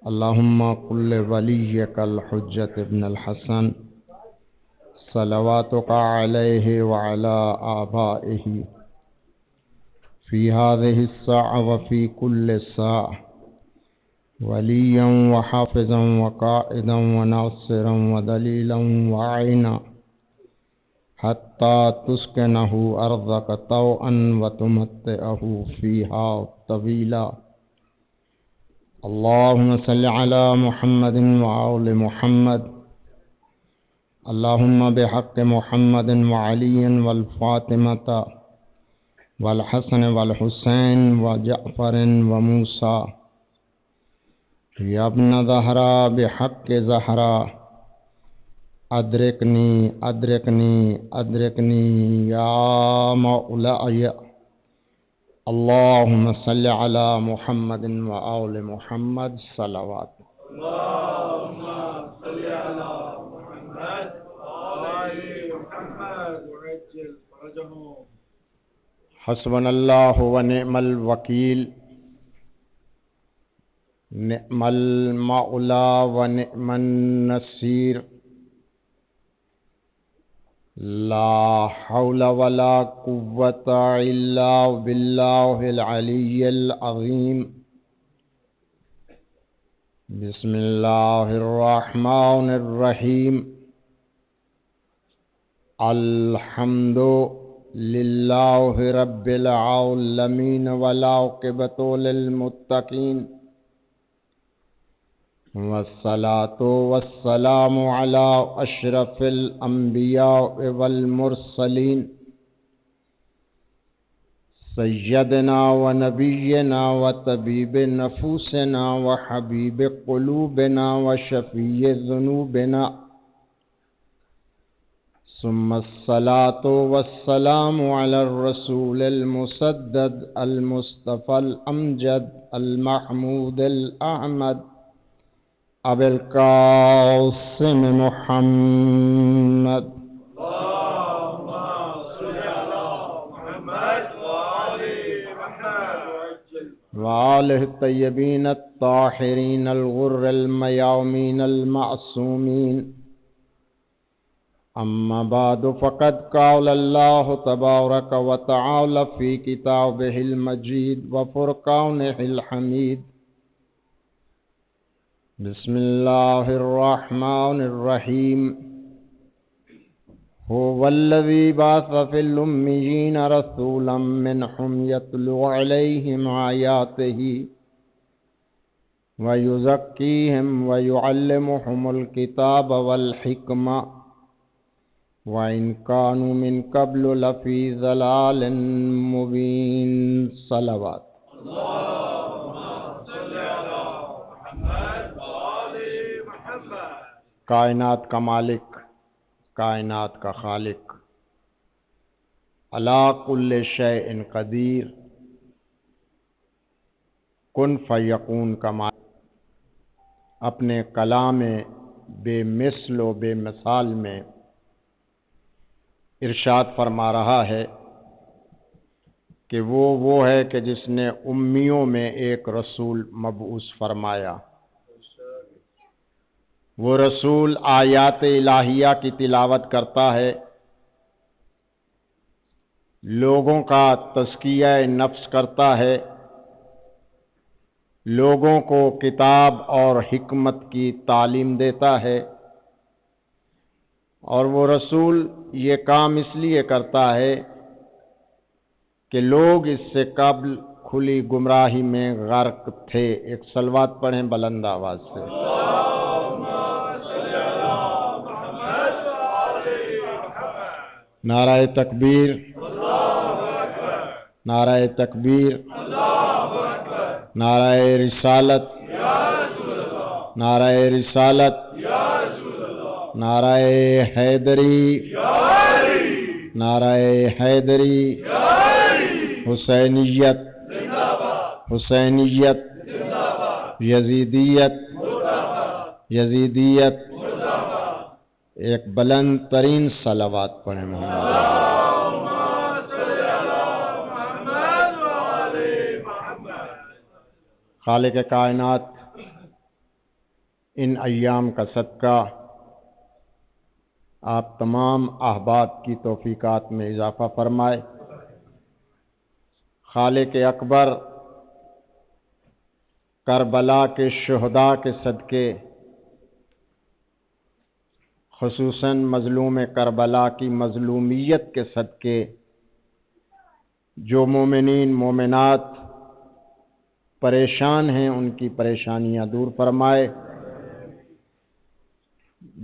اللهم قل لوليك الحجة ابن الحسن صلواتك عليه وعلى آبائه في هذه الساعة وفي كل ساعة وليا وحافظا وقائدا وناصرا ودليلا وعينا حتى تسكنه أرضك طوعا وتمتعه فيها طويلا. اللهم صل على محمد وآل محمد. اللهم بحق محمد وعلي والفاطمة والحسن والحسين وجعفر وموسى يا ابن زهراء بحق زهراء أدركني أدركني أدركني يا مولاي. اللهم صل على محمد وآل محمد صلوات. اللهم صل على محمد وآل محمد وعجل فرجهم. حسبنا الله ونعم الوكيل، نعم المولى ونعم النصير. لا حول ولا قوة إلا بالله العلي العظيم. بسم الله الرحمن الرحيم. الحمد لله رب العالمين والعاقبة للمتقين والصلاة والسلام على أشرف الأنبياء والمرسلين سيدنا ونبينا وطبيب نفوسنا وحبيب قلوبنا وشفيع ذنوبنا، ثم الصلاة والسلام على الرسول المسدد المصطفى الأمجد المحمود الأحمد أبي القاسم محمد. اللهم صل على محمد وآل محمد وآله الطيبين الطاهرين الغر الميامين المعصومين. أما بعد، فقد قال الله تبارك وتعالى في كتابه المجيد وفرقانه الحميد: بسم الله الرحمن الرحيم. هو الذي بعث في الأميين رسولا منهم يتلو عليهم آياته ويزكيهم ويعلمهم الكتاب والحكمة وإن كانوا من قبل لفي ضلال مبين. صلوات. کائنات کا مالک، کائنات کا خالق، علی کل شیء قدیر، کن فیکون کا مالک اپنے کلام بے مثل و بے مثال میں ارشاد فرما رہا ہے کہ وہ ہے کہ جس نے امیوں میں ایک رسول مبعوث فرمایا. وہ رسول آیات الہیہ کی تلاوت کرتا ہے، لوگوں کا تزکیہ نفس کرتا ہے، لوگوں کو کتاب اور حکمت کی تعلیم دیتا ہے، اور وہ رسول یہ کام اس لیے کرتا ہے کہ لوگ اس سے قبل کھلی گمراہی میں غرق تھے. ایک صلوات پڑھیں بلند آواز سے. نعرہ تکبیر، نعرہ تکبیر، نعرہ رسالت، نعرہ رسالت، نعرہ حیدری، نعرہ حیدری، حسینیت، حسینیت، یزیدیت، یزیدیت. ایک بلند ترین صلوات پڑھیں محمد. خالق کائنات ان ایام کا صدقہ آپ تمام احباب کی توفیقات میں اضافہ فرمائے۔ خالق اکبر کربلا کے شہداء کے صدقے، خصوصاً مظلوم کربلا کی مظلومیت کے صدقے، جو مومنین مومنات پریشان ہیں ان کی پریشانیاں دور فرمائے،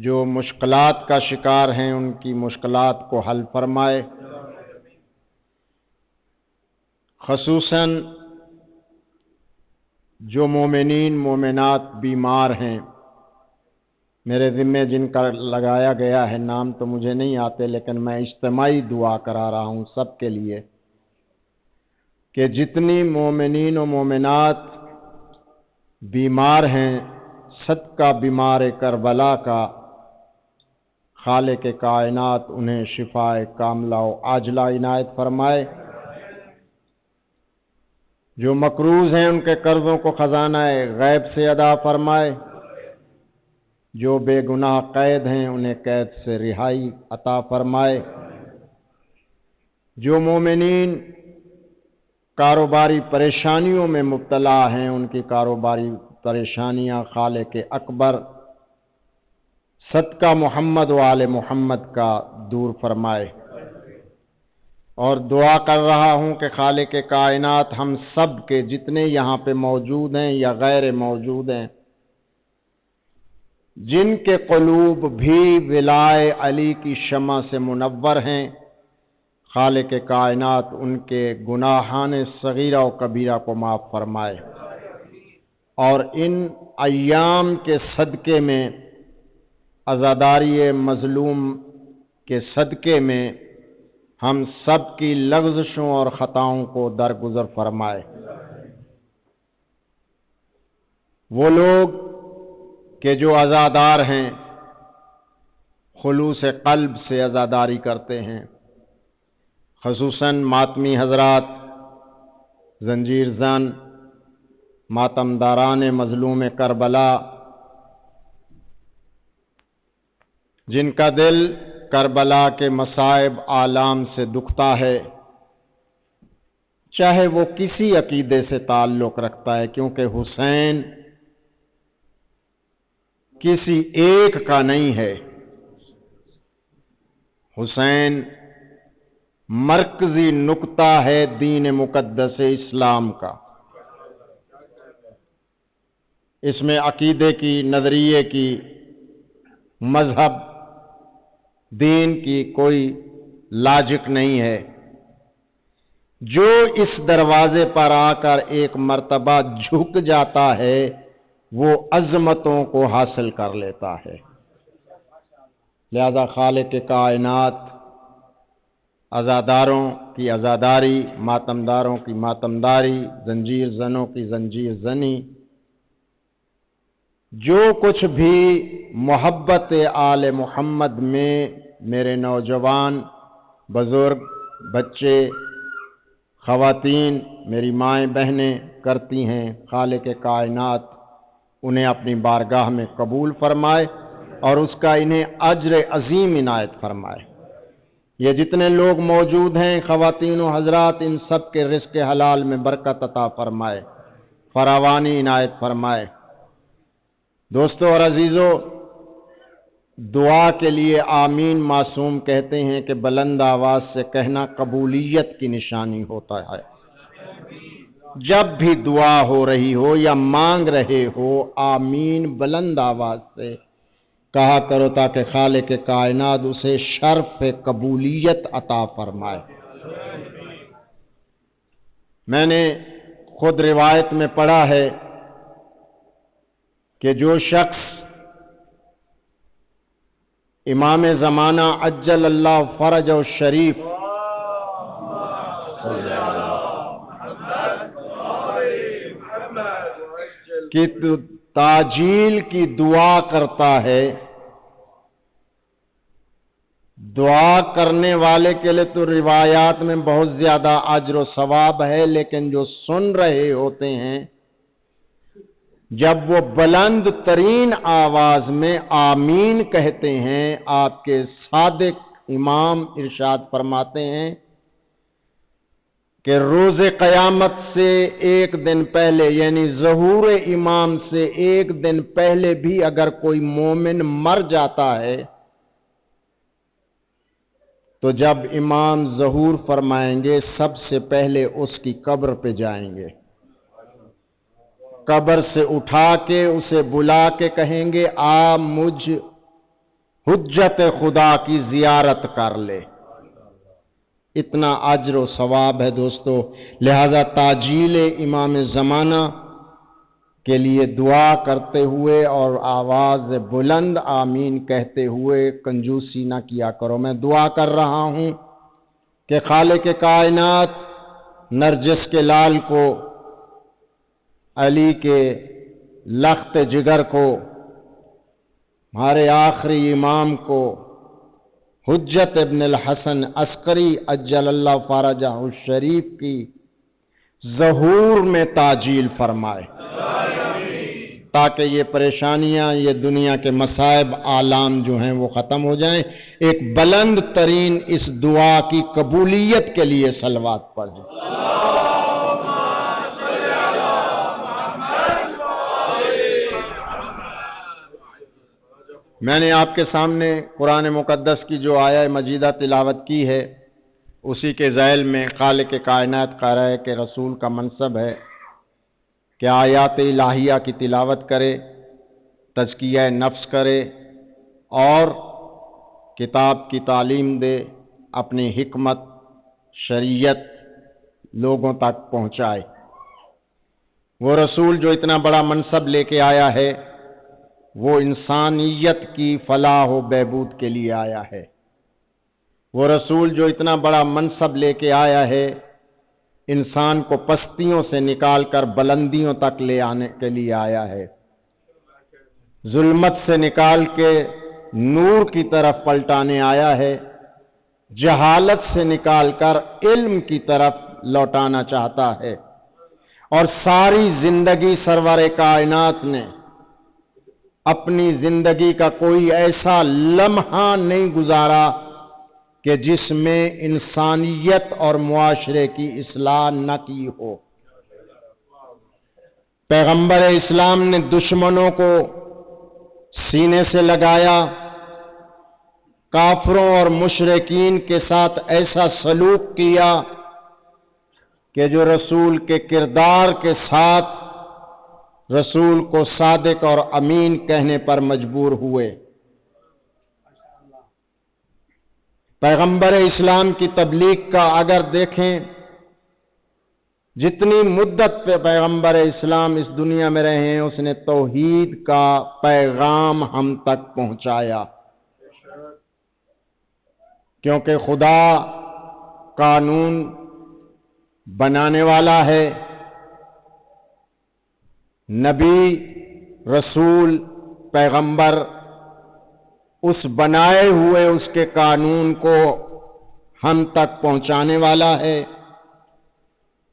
جو مشکلات کا شکار ہیں ان کی مشکلات کو حل فرمائے، خصوصاً جو مومنین مومنات بیمار ہیں، میرے ذمے جن کا لگایا گیا ہے نام تو مجھے نہیں آتے، لیکن میں اجتماعی دعا کرا رہا ہوں سب کے لیے کہ جتنی مومنین و مومنات بیمار ہیں، صدقہ بیمار کربلا کا خالق کائنات انہیں شفائے کاملہ و عاجلہ عنایت فرمائے، جو مقروض ہیں ان کے قرضوں کو خزانہ غیب سے ادا فرمائے، جو بے گناہ قید ہیں انہیں قید سے رہائی عطا فرمائے، جو مومنین کاروباری پریشانیوں میں مبتلا ہیں ان کی کاروباری پریشانیاں خالق اکبر صدقہ محمد و آل محمد کا دور فرمائے۔ اور دعا کر رہا ہوں کہ خالق کائنات ہم سب کے جتنے یہاں پہ موجود ہیں یا غیر موجود ہیں، جن کے قلوب بھی ولائے علی کی شمع سے منور ہیں، خالق کائنات ان کے گناہان صغیرہ و کبیرہ کو معاف فرمائے، اور ان ایام کے صدقے میں عزاداری مظلوم کے صدقے میں ہم سب کی لغزشوں اور خطاؤں کو درگزر فرمائے۔ وہ لوگ کہ جو عزادار ہیں خلوص قلب سے عزاداری کرتے ہیں، خصوصاً ماتمی حضرات، زنجیر زن، ماتمداران مظلوم کربلا، جن کا دل کربلا کے مصائب آلام سے دکھتا ہے، چاہے وہ کسی عقیدے سے تعلق رکھتا ہے، کیونکہ حسین کسی ایک کا نہیں ہے، حسین مرکزی نقطہ ہے دین مقدس اسلام کا۔ اس میں عقیدے کی، نظریے کی، مذہب، دین کی کوئی لاجک نہیں ہے۔ جو اس دروازے پر آ کر ایک مرتبہ جھک جاتا ہے وہ عظمتوں کو حاصل کر لیتا ہے۔ لہذا خالق کائنات عزاداروں کی عزاداری، ماتمداروں کی ماتمداری، زنجیر زنوں کی زنجیر زنی، جو کچھ بھی محبت آل محمد میں میرے نوجوان، بزرگ، بچے، خواتین، میری مائیں بہنیں کرتی ہیں، خالق کائنات انہیں اپنی بارگاہ میں قبول فرمائے اور اس کا انہیں اجر عظیم عنایت فرمائے۔ یہ جتنے لوگ موجود ہیں، خواتین و حضرات، ان سب کے رزق حلال میں برکت عطا فرمائے، فراوانی عنایت فرمائے۔ دوستو اور عزیزو، دعا کے لیے آمین معصوم کہتے ہیں کہ بلند آواز سے کہنا قبولیت کی نشانی ہوتا ہے۔ جب بھی دعا ہو رہی ہو یا مانگ رہے ہو، آمین بلند آواز سے کہا کرو تاکہ خالق کائنات اسے شرف قبولیت عطا فرمائے۔ میں نے خود روایت میں پڑھا ہے کہ جو شخص امام زمانہ عجل اللہ فرج و شریف کی تاجیل کی دعا کرتا ہے، دعا کرنے والے کے لیے تو روایات میں بہت زیادہ اجر و ثواب ہے، لیکن جو سن رہے ہوتے ہیں جب وہ بلند ترین آواز میں آمین کہتے ہیں، آپ کے صادق امام ارشاد فرماتے ہیں کہ روز قیامت سے ایک دن پہلے، یعنی ظہور امام سے ایک دن پہلے بھی اگر کوئی مومن مر جاتا ہے تو جب امام ظہور فرمائیں گے سب سے پہلے اس کی قبر پہ جائیں گے، قبر سے اٹھا کے اسے بلا کے کہیں گے آ مجھ حجت خدا کی زیارت کر لے۔ اتنا اجر و ثواب ہے دوستو، لہذا تاجیل امام زمانہ کے لیے دعا کرتے ہوئے اور آواز بلند آمین کہتے ہوئے کنجوسی نہ کیا کرو۔ میں دعا کر رہا ہوں کہ خالق کائنات نرجس کے لال کو، علی کے لخت جگر کو، ہمارے آخری امام کو، حجت ابن الحسن عسکری عجل اللہ فرجہ الشریف کی ظہور میں تاجیل فرمائے، تاکہ یہ پریشانیاں، یہ دنیا کے مصائب آلام جو ہیں وہ ختم ہو جائیں۔ ایک بلند ترین اس دعا کی قبولیت کے لیے صلوات پڑھیں۔ میں نے آپ کے سامنے قرآن مقدس کی جو آیہ مجیدہ تلاوت کی ہے، اسی کے ذیل میں خالق کائنات قارئ کے رسول کا منصب ہے کہ آیات الہیہ کی تلاوت کرے، تزکیہ نفس کرے اور کتاب کی تعلیم دے، اپنی حکمت شریعت لوگوں تک پہنچائے۔ وہ رسول جو اتنا بڑا منصب لے کے آیا ہے وہ انسانیت کی فلاح و بہبود کے لیے آیا ہے۔ وہ رسول جو اتنا بڑا منصب لے کے آیا ہے انسان کو پستیوں سے نکال کر بلندیوں تک لے آنے کے لیے آیا ہے، ظلمت سے نکال کے نور کی طرف پلٹانے آیا ہے، جہالت سے نکال کر علم کی طرف لوٹانا چاہتا ہے، اور ساری زندگی سرور کائنات نے اپنی زندگی کا کوئی ایسا لمحہ نہیں گزارا کہ جس میں انسانیت اور معاشرے کی اصلاح نہ کی ہو۔ پیغمبر اسلام نے دشمنوں کو سینے سے لگایا، کافروں اور مشرکین کے ساتھ ایسا سلوک کیا کہ جو رسول کے کردار کے ساتھ رسول کو صادق اور امین کہنے پر مجبور ہوئے۔ پیغمبر اسلام کی تبلیغ کا اگر دیکھیں، جتنی مدت پہ پیغمبر اسلام اس دنیا میں رہے ہیں اس نے توحید کا پیغام ہم تک پہنچایا، کیونکہ خدا قانون بنانے والا ہے، نبی رسول پیغمبر اس بنائے ہوئے اس کے قانون کو ہم تک پہنچانے والا ہے،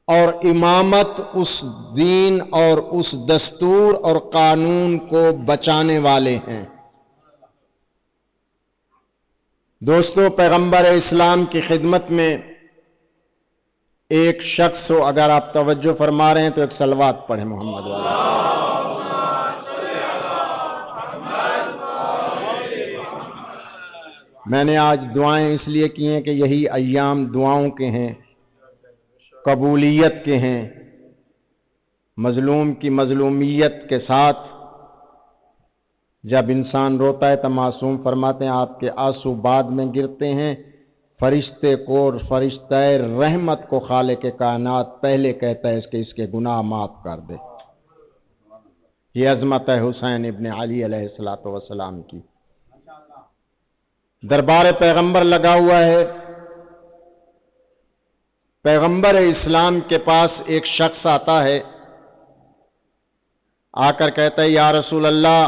اور امامت اس دین اور اس دستور اور قانون کو بچانے والے ہیں۔ دوستو، پیغمبر اسلام کی خدمت میں ایک شخص ہو، اگر آپ توجہ فرما رہے ہیں تو ایک صلوات پڑھیں محمد والا۔ میں نے آج دعائیں اس لیے کی ہیں کہ یہی ایام دعاؤں کے ہیں، قبولیت کے ہیں۔ مظلوم کی مظلومیت کے ساتھ جب انسان روتا ہے تو معصوم فرماتے ہیں آپ کے آنسو بعد میں گرتے ہیں، فرشتے کو، فرشتہ رحمت کو خالق کائنات پہلے کہتا ہے اس کے گناہ معاف کر دے۔ یہ عظمت ہے حسین ابن علی علیہ السلام کی۔ دربار پیغمبر لگا ہوا ہے، پیغمبر اسلام کے پاس ایک شخص آتا ہے، آ کر کہتا ہے یا رسول اللہ،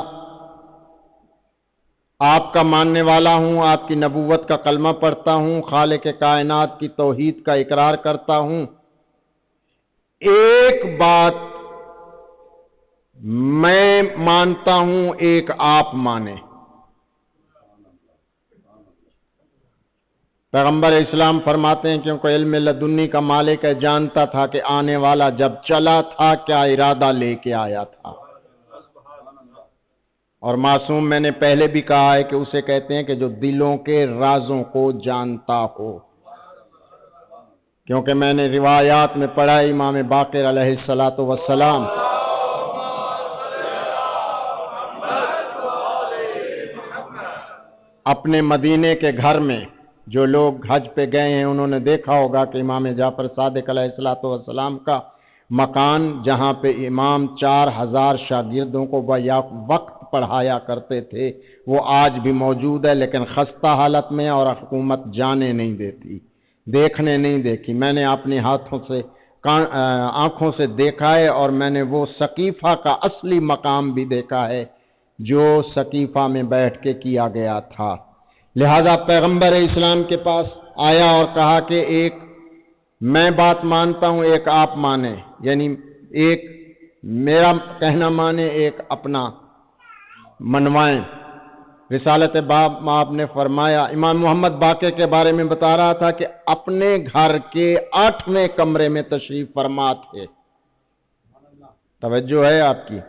آپ کا ماننے والا ہوں، آپ کی نبوت کا کلمہ پڑھتا ہوں، خالق کائنات کی توحید کا اقرار کرتا ہوں، ایک بات میں مانتا ہوں ایک آپ مانے۔ پیغمبر اسلام فرماتے ہیں کیونکہ علم لدنی کا مالک ہے، جانتا تھا کہ آنے والا جب چلا تھا کیا ارادہ لے کے آیا تھا۔ اور معصوم میں نے پہلے بھی کہا ہے کہ اسے کہتے ہیں کہ جو دلوں کے رازوں کو جانتا ہو، کیونکہ میں نے روایات میں پڑھا امام باقر علیہ السلام اپنے مدینے کے گھر میں جو لوگ حج پہ گئے ہیں انہوں نے دیکھا ہوگا کہ امام جعفر صادق علیہ السلام کا مکان جہاں پہ امام 4000 شاگردوں کو وقت پڑھایا کرتے تھے وہ آج بھی موجود ہے، لیکن خستہ حالت میں اور حکومت جانے نہیں دیتی، دیکھنے نہیں دیکھی۔ میں نے اپنے ہاتھوں سے آنکھوں سے دیکھا ہے، اور میں نے وہ سقیفہ کا اصلی مقام بھی دیکھا ہے جو سقیفہ میں بیٹھ کے کیا گیا تھا۔ لہذا پیغمبر اسلام کے پاس آیا اور کہا کہ ایک میں بات مانتا ہوں ایک آپ مانے، یعنی ایک میرا کہنا مانے ایک اپنا منوائیں۔ رسالت باب آپ نے فرمایا، امام محمد باقر کے بارے میں بتا رہا تھا کہ اپنے گھر کے 8ویں کمرے میں تشریف فرما تھے۔ توجہ ہے آپ کی؟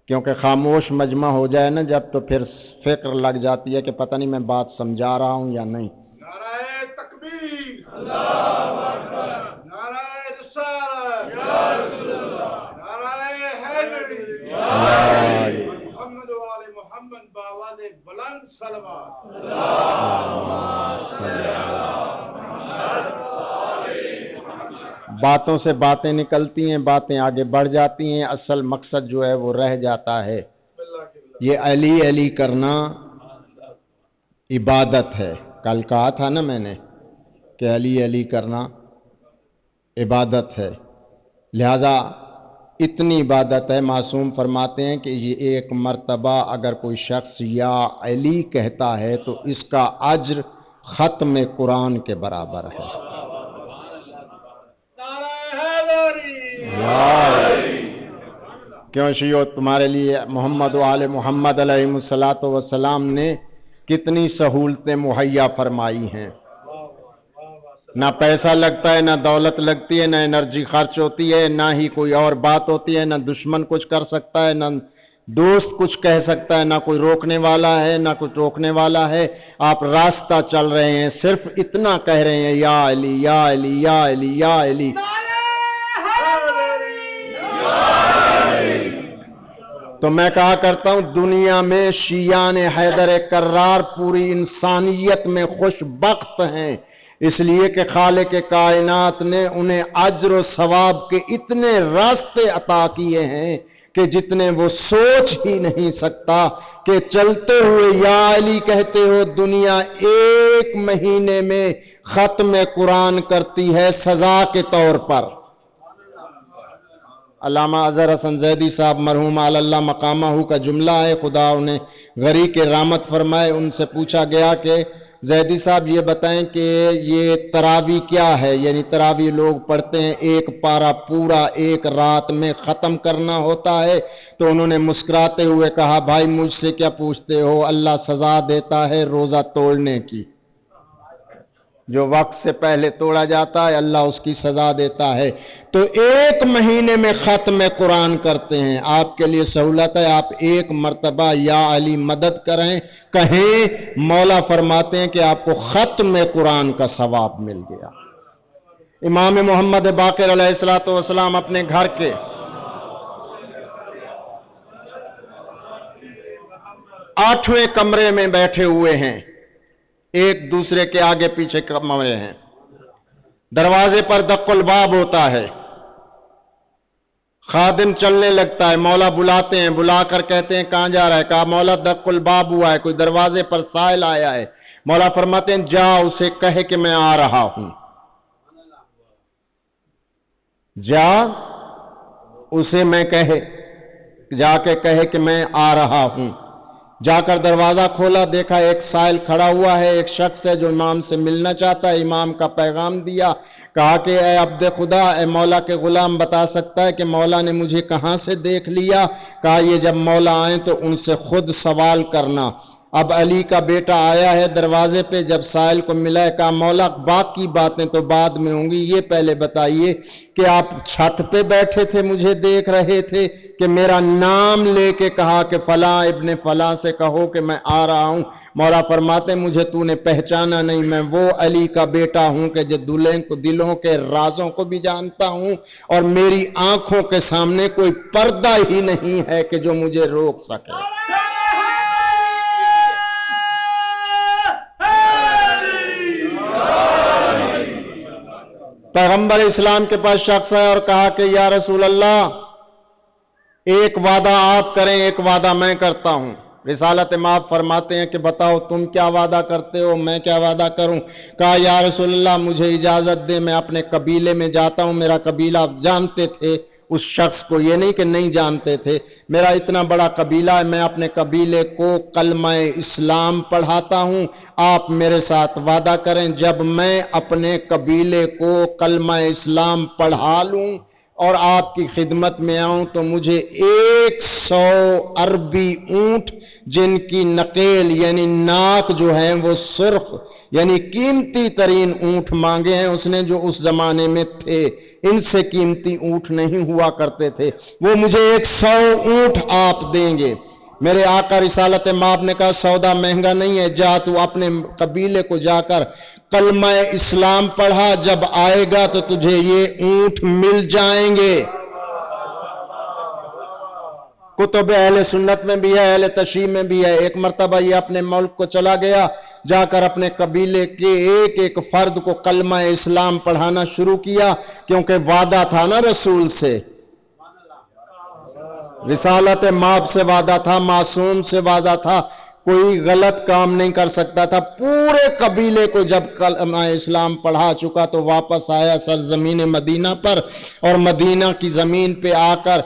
کیونکہ خاموش مجمع ہو جائے نا جب تو پھر فکر لگ جاتی ہے کہ پتہ نہیں میں بات سمجھا رہا ہوں یا نہیں۔ نعرہ تکبیر، اللہ اکبر، نعرہ رسالت، یا رسول اللہ، نعرہ حیدری، یا محمد و آل محمد باواد بلند صلوات، اللہم صلی علی محمد باتوں سے باتیں نکلتی ہیں، باتیں آگے بڑھ جاتی ہیں، اصل مقصد جو ہے وہ رہ جاتا ہے۔ یہ علی علی کرنا عبادت ہے، کل کہا تھا نا میں نے کہ علی علی کرنا عبادت ہے، لہذا اتنی عبادت ہے۔ معصوم فرماتے ہیں کہ یہ ایک مرتبہ اگر کوئی شخص یا علی کہتا ہے تو اس کا اجر ختم قرآن کے برابر ہے۔ کیوں شیعو تمہارے لیے محمد و آل محمد علیہ السلام نے کتنی سہولتیں مہیا فرمائی ہیں، نہ پیسہ لگتا ہے، نہ دولت لگتی ہے، نہ انرجی خرچ ہوتی ہے، نہ ہی کوئی اور بات ہوتی ہے، نہ دشمن کچھ کر سکتا ہے، نہ دوست کچھ کہہ سکتا ہے، نہ کوئی روکنے والا ہے، نہ کچھ روکنے والا ہے۔ آپ راستہ چل رہے ہیں، صرف اتنا کہہ رہے ہیں یا علی یا علی یا علی یا علی۔ تو میں کہا کرتا ہوں دنیا میں شیعان حیدر کرار پوری انسانیت میں خوش بخت ہیں، اس لیے کہ خالق کائنات نے انہیں اجر و ثواب کے اتنے راستے عطا کیے ہیں کہ جتنے وہ سوچ ہی نہیں سکتا، کہ چلتے ہوئے یا علی کہتے ہو دنیا 1 مہینے میں ختم قرآن کرتی ہے سزا کے طور پر۔ علامہ اظہر حسن زیدی صاحب مرحوم علی اللہ مقامہ کا جملہ ہے، خدا انہیں غری کے رحمت فرمائے۔ ان سے پوچھا گیا کہ زیدی صاحب یہ بتائیں کہ یہ تراویح کیا ہے، یعنی تراویح لوگ پڑھتے ہیں 1 پارہ پورا 1 رات میں ختم کرنا ہوتا ہے، تو انہوں نے مسکراتے ہوئے کہا بھائی مجھ سے کیا پوچھتے ہو، اللہ سزا دیتا ہے روزہ توڑنے کی، جو وقت سے پہلے توڑا جاتا ہے اللہ اس کی سزا دیتا ہے۔ تو 1 مہینے میں ختم قرآن کرتے ہیں، آپ کے لیے سہولت ہے، آپ 1 مرتبہ یا علی مدد کریں کہیں، مولا فرماتے ہیں کہ آپ کو ختم قرآن کا ثواب مل گیا۔ امام محمد باقر علیہ السلام اپنے گھر کے 8ویں کمرے میں بیٹھے ہوئے ہیں، ایک دوسرے کے آگے پیچھے کمرے ہیں، دروازے پر دق الباب ہوتا ہے، خادم چلنے لگتا ہے، مولا بلاتے ہیں، بلا کر کہتے ہیں کہاں جا رہا ہے، کہا مولا دق الباب ہوا ہے، کوئی دروازے پر سائل آیا ہے، مولا فرماتے ہیں جا اسے کہے کہ میں آ رہا ہوں، جا اسے میں کہے، جا کے کہے کہ میں آ رہا ہوں۔ جا کر دروازہ کھولا، دیکھا ایک سائل کھڑا ہوا ہے، ایک شخص ہے جو امام سے ملنا چاہتا ہے، امام کا پیغام دیا، کہا کہ اے عبد خدا، اے مولا کے غلام، بتا سکتا ہے کہ مولا نے مجھے کہاں سے دیکھ لیا؟ کہا یہ جب مولا آئیں تو ان سے خود سوال کرنا۔ اب علی کا بیٹا آیا ہے دروازے پہ، جب سائل کو ملا ہے، کہا مولا باقی باتیں تو بعد میں ہوں گی، یہ پہلے بتائیے کہ آپ چھت پہ بیٹھے تھے مجھے دیکھ رہے تھے کہ میرا نام لے کے کہا کہ فلاں ابن فلاں سے کہو کہ میں آ رہا ہوں؟ مولا فرماتے مجھے تو نے پہچانا نہیں، میں وہ علی کا بیٹا ہوں کہ جو دلوں کے رازوں کو بھی جانتا ہوں، اور میری آنکھوں کے سامنے کوئی پردہ ہی نہیں ہے کہ جو مجھے روک سکے۔ پیغمبر اسلام کے پاس شخص ہے اور کہا کہ یا رسول اللہ، ایک وعدہ آپ کریں، ایک وعدہ میں کرتا ہوں۔ رسالت مآب فرماتے ہیں کہ بتاؤ تم کیا وعدہ کرتے ہو، میں کیا وعدہ کروں؟ کہا یا رسول اللہ مجھے اجازت دے، میں اپنے قبیلے میں جاتا ہوں۔ میرا قبیلہ جانتے تھے اس شخص کو، یہ نہیں کہ نہیں جانتے تھے، میرا اتنا بڑا قبیلہ ہے، میں اپنے قبیلے کو کلمہ اسلام پڑھاتا ہوں، آپ میرے ساتھ وعدہ کریں جب میں اپنے قبیلے کو کلمہ اسلام پڑھا لوں اور آپ کی خدمت میں آؤں تو مجھے 100 عربی اونٹ جن کی نقیل یعنی ناک جو ہیں وہ سرخ یعنی قیمتی ترین اونٹ مانگے ہیں اس نے، جو اس زمانے میں تھے، ان سے قیمتی اونٹ نہیں ہوا کرتے تھے، وہ مجھے 100 اونٹ آپ دیں گے۔ میرے آقا رسالت مآب نے کہا سودا مہنگا نہیں ہے، جا تو اپنے قبیلے کو جا کر کلمہ اسلام پڑھا، جب آئے گا تو تجھے یہ اونٹ مل جائیں گے۔ کتب اہل سنت میں بھی ہے، اہل تشیع میں بھی ہے۔ ایک مرتبہ یہ اپنے ملک کو چلا گیا، جا کر اپنے قبیلے کے ایک ایک فرد کو کلمہ اسلام پڑھانا شروع کیا، کیونکہ وعدہ تھا نا رسول سے، رسالت مآب سے وعدہ تھا، معصوم سے وعدہ تھا، کوئی غلط کام نہیں کر سکتا تھا۔ پورے قبیلے کو جب کلمہ اسلام پڑھا چکا تو واپس آیا سرزمین مدینہ پر، اور مدینہ کی زمین پہ آ کر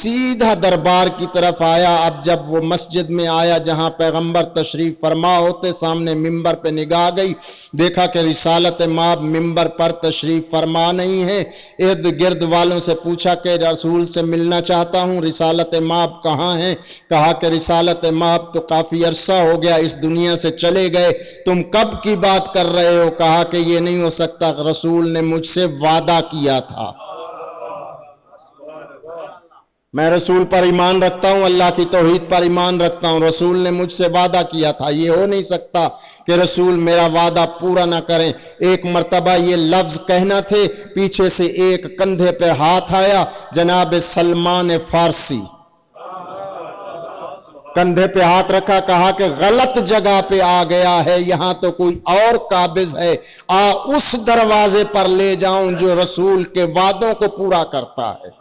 سیدھا دربار کی طرف آیا۔ اب جب وہ مسجد میں آیا جہاں پیغمبر تشریف فرما ہوتے، سامنے ممبر پہ نگاہ گئی، دیکھا کہ رسالت مآب ممبر پر تشریف فرما نہیں ہے۔ ارد گرد والوں سے پوچھا کہ رسول سے ملنا چاہتا ہوں، رسالت مآب کہاں ہیں؟ کہا کہ رسالت مآب تو کافی عرصہ ہو گیا اس دنیا سے چلے گئے، تم کب کی بات کر رہے ہو؟ کہا کہ یہ نہیں ہو سکتا، رسول نے مجھ سے وعدہ کیا تھا، میں رسول پر ایمان رکھتا ہوں، اللہ کی توحید پر ایمان رکھتا ہوں، رسول نے مجھ سے وعدہ کیا تھا، یہ ہو نہیں سکتا کہ رسول میرا وعدہ پورا نہ کریں۔ ایک مرتبہ یہ لفظ کہنا تھے، پیچھے سے ایک کندھے پہ ہاتھ آیا، جناب سلمان فارسی، کندھے پہ ہاتھ رکھا، کہا کہ غلط جگہ پہ آ گیا ہے، یہاں تو کوئی اور قابض ہے، اس دروازے پر لے جاؤں جو رسول کے وعدوں کو پورا کرتا ہے۔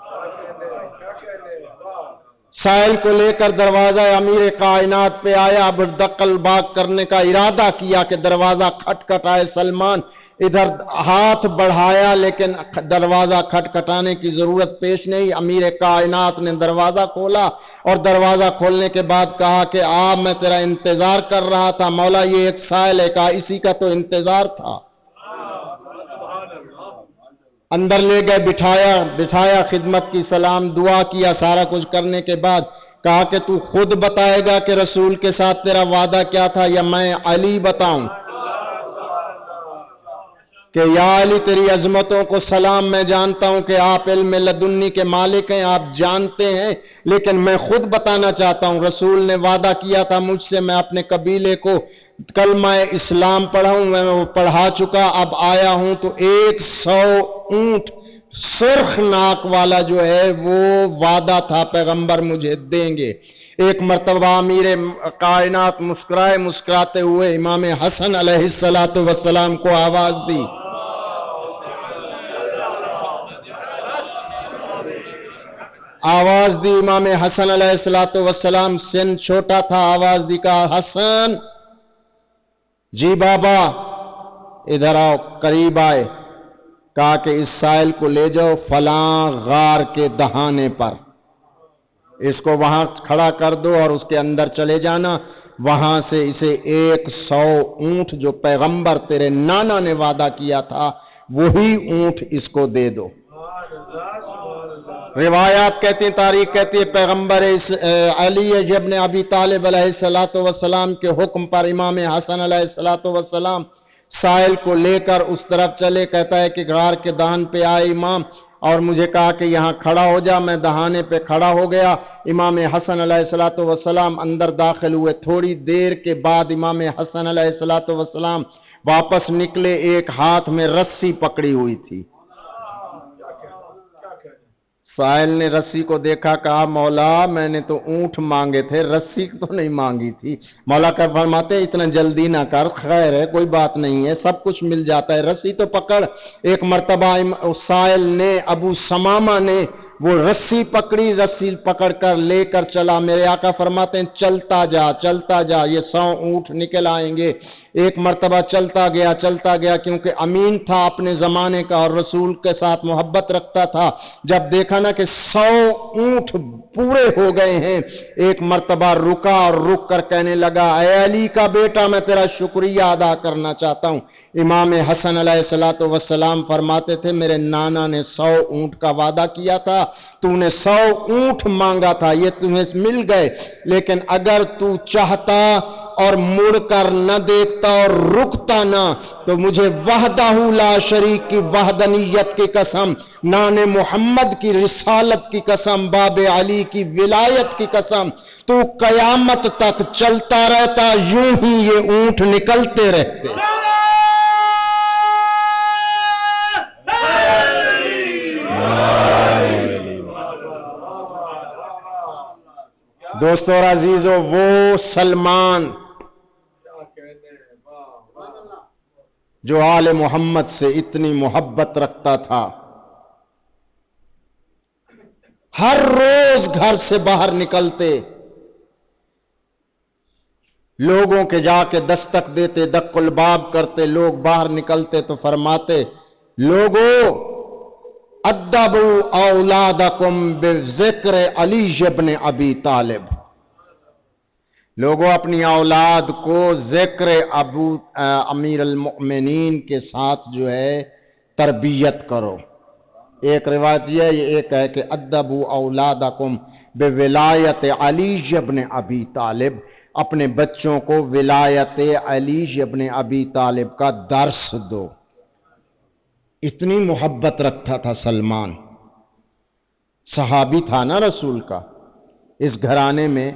سائل کو لے کر دروازہ امیر کائنات پہ آیا، اب دقل باغ کرنے کا ارادہ کیا کہ دروازہ کھٹکھٹائے، سلمان ادھر ہاتھ بڑھایا لیکن دروازہ کھٹکھٹانے کی ضرورت پیش نہیں، امیر کائنات نے دروازہ کھولا، اور دروازہ کھولنے کے بعد کہا کہ میں تیرا انتظار کر رہا تھا مولا، یہ ایک سائل ہے، کہا اسی کا تو انتظار تھا۔ اندر لے گئے، بٹھایا، خدمت کی، سلام دعا کیا، سارا کچھ کرنے کے بعد کہا کہ تو خود بتائے گا کہ رسول کے ساتھ تیرا وعدہ کیا تھا یا میں علی بتاؤں؟ کہ یا علی تیری عظمتوں کو سلام، میں جانتا ہوں کہ آپ علم لدنی کے مالک ہیں، آپ جانتے ہیں، لیکن میں خود بتانا چاہتا ہوں، رسول نے وعدہ کیا تھا مجھ سے میں اپنے قبیلے کو کلمہ اسلام پڑھاؤں، میں وہ پڑھا چکا، اب آیا ہوں تو 100 اونٹ سرخ ناک والا جو ہے وہ وعدہ تھا پیغمبر مجھے دیں گے۔ ایک مرتبہ امیر کائنات مسکراتے ہوئے امام حسن علیہ السلام کو آواز دی، امام حسن علیہ السلام، سن چھوٹا تھا، آواز دی، کہا حسن، جی بابا ادھر آؤ، قریب آئے، کہا کہ اس سائل کو لے جاؤ فلاں غار کے دہانے پر، اس کو وہاں کھڑا کر دو اور اس کے اندر چلے جانا، وہاں سے اسے 100 اونٹ جو پیغمبر تیرے نانا نے وعدہ کیا تھا وہی اونٹ اس کو دے دو۔ روایات کہتی ہیں، تاریخ کہتی ہے، پیغمبر علی ابن ابی طالب علیہ الصلوۃ والسلام کے حکم پر امام حسن علیہ الصلوۃ والسلام سائل کو لے کر اس طرف چلے۔ کہتا ہے کہ غار کے دہان پہ آئے امام اور مجھے کہا کہ یہاں کھڑا ہو جا، میں دہانے پہ کھڑا ہو گیا۔ امام حسن علیہ الصلوۃ والسلام اندر داخل ہوئے۔ تھوڑی دیر کے بعد امام حسن علیہ الصلوۃ والسلام واپس نکلے، ایک ہاتھ میں رسی پکڑی ہوئی تھی۔ سائل نے رسی کو دیکھا، کہا مولا میں نے تو اونٹ مانگے تھے، رسی تو نہیں مانگی تھی۔ مولا کا فرماتے اتنا جلدی نہ کر، خیر ہے کوئی بات نہیں ہے، سب کچھ مل جاتا ہے، رسی تو پکڑ۔ ایک مرتبہ سائل نے، ابو سمامہ نے وہ رسی پکڑی، رسی پکڑ کر لے کر چلا۔ میرے آقا فرماتے ہیں چلتا جا، یہ 100 اونٹ نکل آئیں گے۔ ایک مرتبہ چلتا گیا کیونکہ امین تھا اپنے زمانے کا اور رسول کے ساتھ محبت رکھتا تھا۔ جب دیکھا نا کہ 100 اونٹ پورے ہو گئے ہیں، ایک مرتبہ رکا اور رک کر کہنے لگا، اے علی کا بیٹا میں تیرا شکریہ ادا کرنا چاہتا ہوں۔ امام حسن علیہ الصلوۃ والسلام فرماتے تھے میرے نانا نے 100 اونٹ کا وعدہ کیا تھا، تو نے 100 اونٹ مانگا تھا، یہ تمہیں مل گئے، لیکن اگر تو چاہتا اور مڑ کر نہ دیکھتا اور رکتا نہ تو مجھے وحدہ لا شریک کی وحدانیت کی قسم، نان محمد کی رسالت کی قسم، باب علی کی ولایت کی قسم، تو قیامت تک چلتا رہتا، یوں ہی یہ اونٹ نکلتے رہتے۔ دوستو اور عزیزو، وہ سلمان جو آل محمد سے اتنی محبت رکھتا تھا، ہر روز گھر سے باہر نکلتے، لوگوں کے جا کے دستک دیتے، دق الباب کرتے، لوگ باہر نکلتے تو فرماتے، لوگو ادبوا اولادکم بذکر علی ابن ابی طالب، لوگوں اپنی اولاد کو ذکر امیر المؤمنین کے ساتھ جو ہے تربیت کرو۔ ایک روایت یہ ہے، ایک ہے کہ ادبوا اولادکم بولایت علی ابن ابی طالب، اپنے بچوں کو ولایت علی ابن ابی طالب کا درس دو۔ اتنی محبت رکھتا تھا سلمان، صحابی تھا نا رسول کا، اس گھرانے میں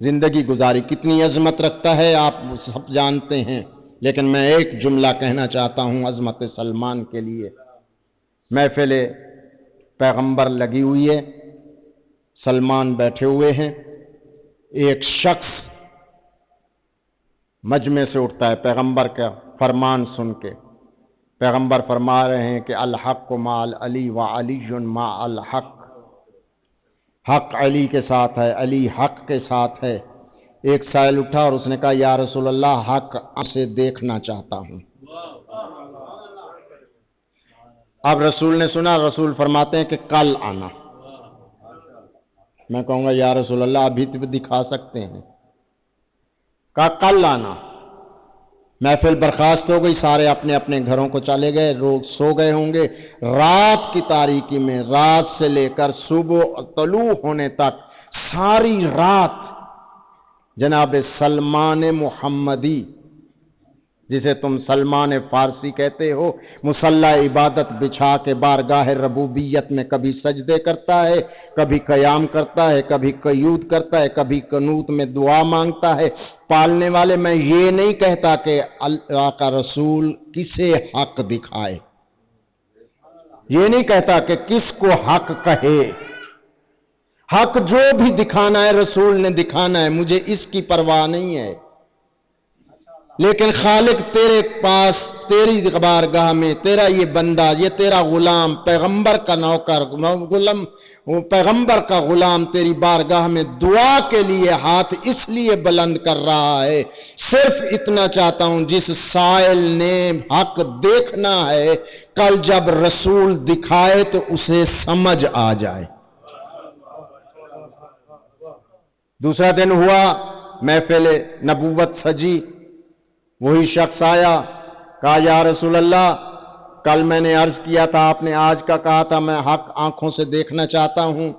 زندگی گزاری، کتنی عظمت رکھتا ہے آپ سب جانتے ہیں، لیکن میں ایک جملہ کہنا چاہتا ہوں عظمت سلمان کے لیے۔ محفل پیغمبر لگی ہوئی ہے، سلمان بیٹھے ہوئے ہیں، ایک شخص مجمع سے اٹھتا ہے پیغمبر کا فرمان سن کے۔ پیغمبر فرما رہے ہیں کہ الحق مع علی و علی مع الحق، حق علی کے ساتھ ہے، علی حق کے ساتھ ہے۔ ایک سائل اٹھا اور اس نے کہا یا رسول اللہ حق سے دیکھنا چاہتا ہوں۔ اب رسول نے سنا، رسول فرماتے ہیں کہ کل آنا۔ میں کہوں گا یا رسول اللہ ابھی تو دکھا سکتے ہیں، کہا کل آنا۔ محفل برخاست ہو گئی، سارے اپنے اپنے گھروں کو چلے گئے، لوگ سو گئے ہوں گے۔ رات کی تاریکی میں، رات سے لے کر صبح طلوع ہونے تک ساری رات جناب سلمان محمدی، جسے تم سلمان فارسی کہتے ہو، مصلی عبادت بچھا کے بارگاہ ربوبیت میں کبھی سجدے کرتا ہے، کبھی قیام کرتا ہے، کبھی قیود کرتا ہے، کبھی قنوت میں دعا مانگتا ہے۔ پالنے والے، میں یہ نہیں کہتا کہ اللہ کا رسول کسے حق دکھائے، یہ نہیں کہتا کہ کس کو حق کہے، حق جو بھی دکھانا ہے رسول نے دکھانا ہے، مجھے اس کی پرواہ نہیں ہے، لیکن خالق تیرے پاس، تیری بارگاہ میں تیرا یہ بندہ، یہ تیرا غلام، پیغمبر کا نوکر، غلام، پیغمبر کا غلام تیری بارگاہ میں دعا کے لیے ہاتھ اس لیے بلند کر رہا ہے، صرف اتنا چاہتا ہوں جس سائل نے حق دیکھنا ہے، کل جب رسول دکھائے تو اسے سمجھ آ جائے۔ دوسرا دن ہوا، محفل نبوت سجی، وہی شخص آیا، کہا یا رسول اللہ کل میں نے عرض کیا تھا، آپ نے آج کا کہا تھا میں حق آنکھوں سے دیکھنا چاہتا ہوں۔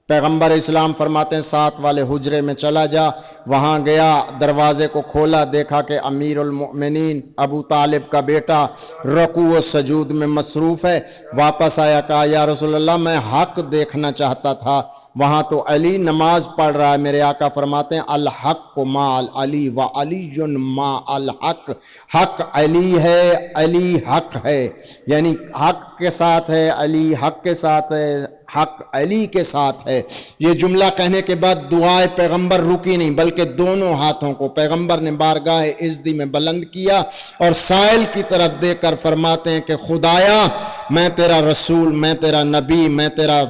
پیغمبر اسلام فرماتے ہیں 7 والے حجرے میں چلا جا۔ وہاں گیا، دروازے کو کھولا، دیکھا کہ امیر المؤمنین ابو طالب کا بیٹا رکوع و سجود میں مصروف ہے۔ واپس آیا، کہا یا رسول اللہ میں حق دیکھنا چاہتا تھا، وہاں تو علی نماز پڑھ رہا ہے۔ میرے آقا فرماتے ہیں الحق ما علی و علی ما الحق، حق علی ہے، علی حق ہے، یعنی حق کے ساتھ ہے، علی حق کے ساتھ ہے، حق علی کے ساتھ ہے۔ یہ جملہ کہنے کے بعد دعائے پیغمبر رکی نہیں، بلکہ دونوں ہاتھوں کو پیغمبر نے بارگاہ عزتی میں بلند کیا اور سائل کی طرف دے کر فرماتے ہیں کہ خدایا میں تیرا رسول، میں تیرا نبی، میں تیرا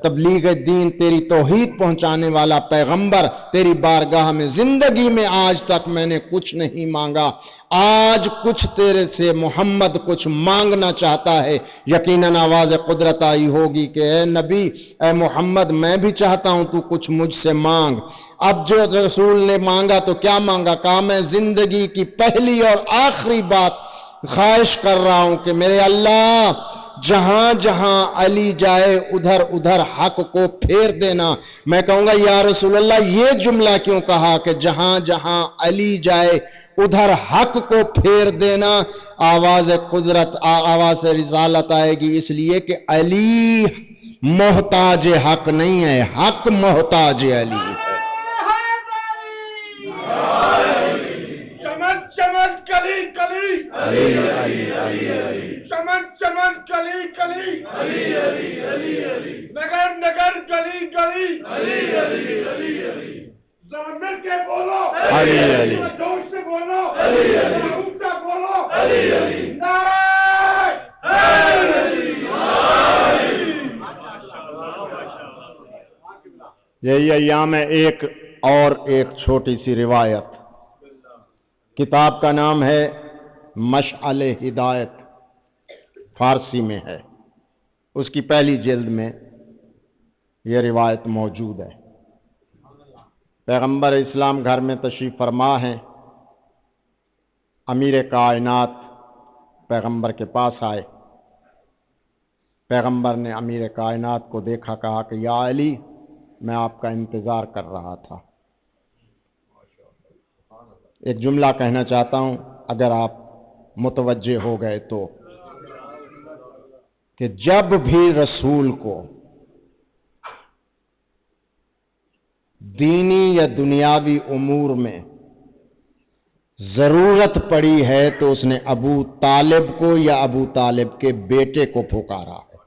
تبلیغ دین، تیری توحید پہنچانے والا پیغمبر، تیری بارگاہ میں زندگی میں آج تک میں نے کچھ نہیں مانگا، آج کچھ تیرے سے محمد کچھ مانگنا چاہتا ہے۔ یقیناً آواز قدرت آئی ہوگی کہ اے نبی، اے محمد میں بھی چاہتا ہوں تو کچھ مجھ سے مانگ۔ اب جو رسول نے مانگا تو کیا مانگا؟ کہا میں زندگی کی پہلی اور آخری بات خواہش کر رہا ہوں کہ میرے اللہ جہاں جہاں علی جائے ادھر ادھر حق کو پھیر دینا۔ میں کہوں گا یا رسول اللہ یہ جملہ کیوں کہا کہ جہاں جہاں علی جائے ادھر حق کو پھیر دینا؟ آواز قدرت، آواز رسالت آئے گی اس لیے کہ علی محتاج حق نہیں ہے، حق محتاج علی ہے۔ چمن چمن کلی کلی علی علی علی علی، چمن چمن کلی کلی علی علی علی علی، نگر نگر گلی گلی علی علی علی علی، ذرا مل کے بولو، علی علی، جوش سے بولو، علی علی، ذرا اونچا بولو، علی علی، نعرہ علی یہی ایام ہے۔ ایک اور ایک چھوٹی سی روایت، کتاب کا نام ہے مشعل ہدایت، فارسی میں ہے، اس کی پہلی جلد میں یہ روایت موجود ہے۔ پیغمبر اسلام گھر میں تشریف فرما ہیں، امیر کائنات پیغمبر کے پاس آئے، پیغمبر نے امیر کائنات کو دیکھا، کہا کہ یا علی میں آپ کا انتظار کر رہا تھا۔ ایک جملہ کہنا چاہتا ہوں اگر آپ متوجہ ہو گئے تو، کہ جب بھی رسول کو دینی یا دنیاوی امور میں ضرورت پڑی ہے تو اس نے ابو طالب کو یا ابو طالب کے بیٹے کو پکارا ہے،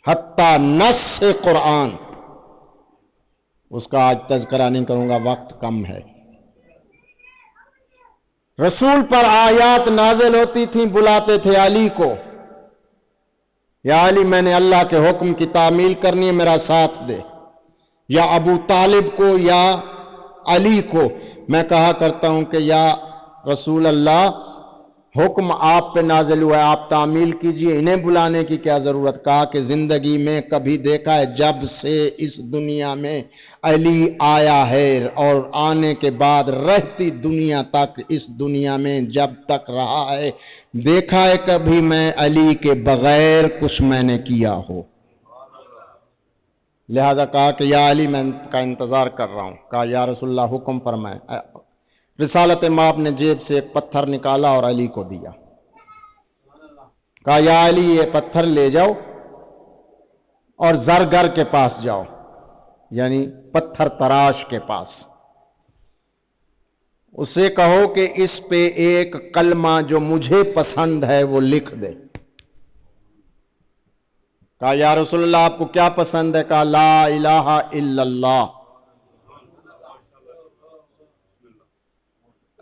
حتیٰ نص قرآن، اس کا آج تذکرہ نہیں کروں گا، وقت کم ہے۔ رسول پر آیات نازل ہوتی تھیں، بلاتے تھے علی کو، یا علی میں نے اللہ کے حکم کی تعمیل کرنی ہے، میرا ساتھ دے، یا ابو طالب کو یا علی کو۔ میں کہا کرتا ہوں کہ یا رسول اللہ حکم آپ پہ نازل ہوا ہے، آپ تعمیل کیجئے، انہیں بلانے کی کیا ضرورت؟ کہا کہ زندگی میں کبھی دیکھا ہے جب سے اس دنیا میں علی آیا ہے اور آنے کے بعد رہتی دنیا تک، اس دنیا میں جب تک رہا ہے، دیکھا ہے کبھی میں علی کے بغیر کچھ میں نے کیا ہو؟ لہذا کہا کہ یا علی میں کا انتظار کر رہا ہوں۔ کہا یا رسول اللہ حکم فرمائے۔ رسالت مآب نے جیب سے ایک پتھر نکالا اور علی کو دیا، کہا یا علی یہ پتھر لے جاؤ اور زرگر کے پاس جاؤ، یعنی پتھر تراش کے پاس، اسے کہو کہ اس پہ ایک کلمہ جو مجھے پسند ہے وہ لکھ دے۔ کہا یا رسول اللہ آپ کو کیا پسند ہے؟ کہا لا الہ الا اللہ۔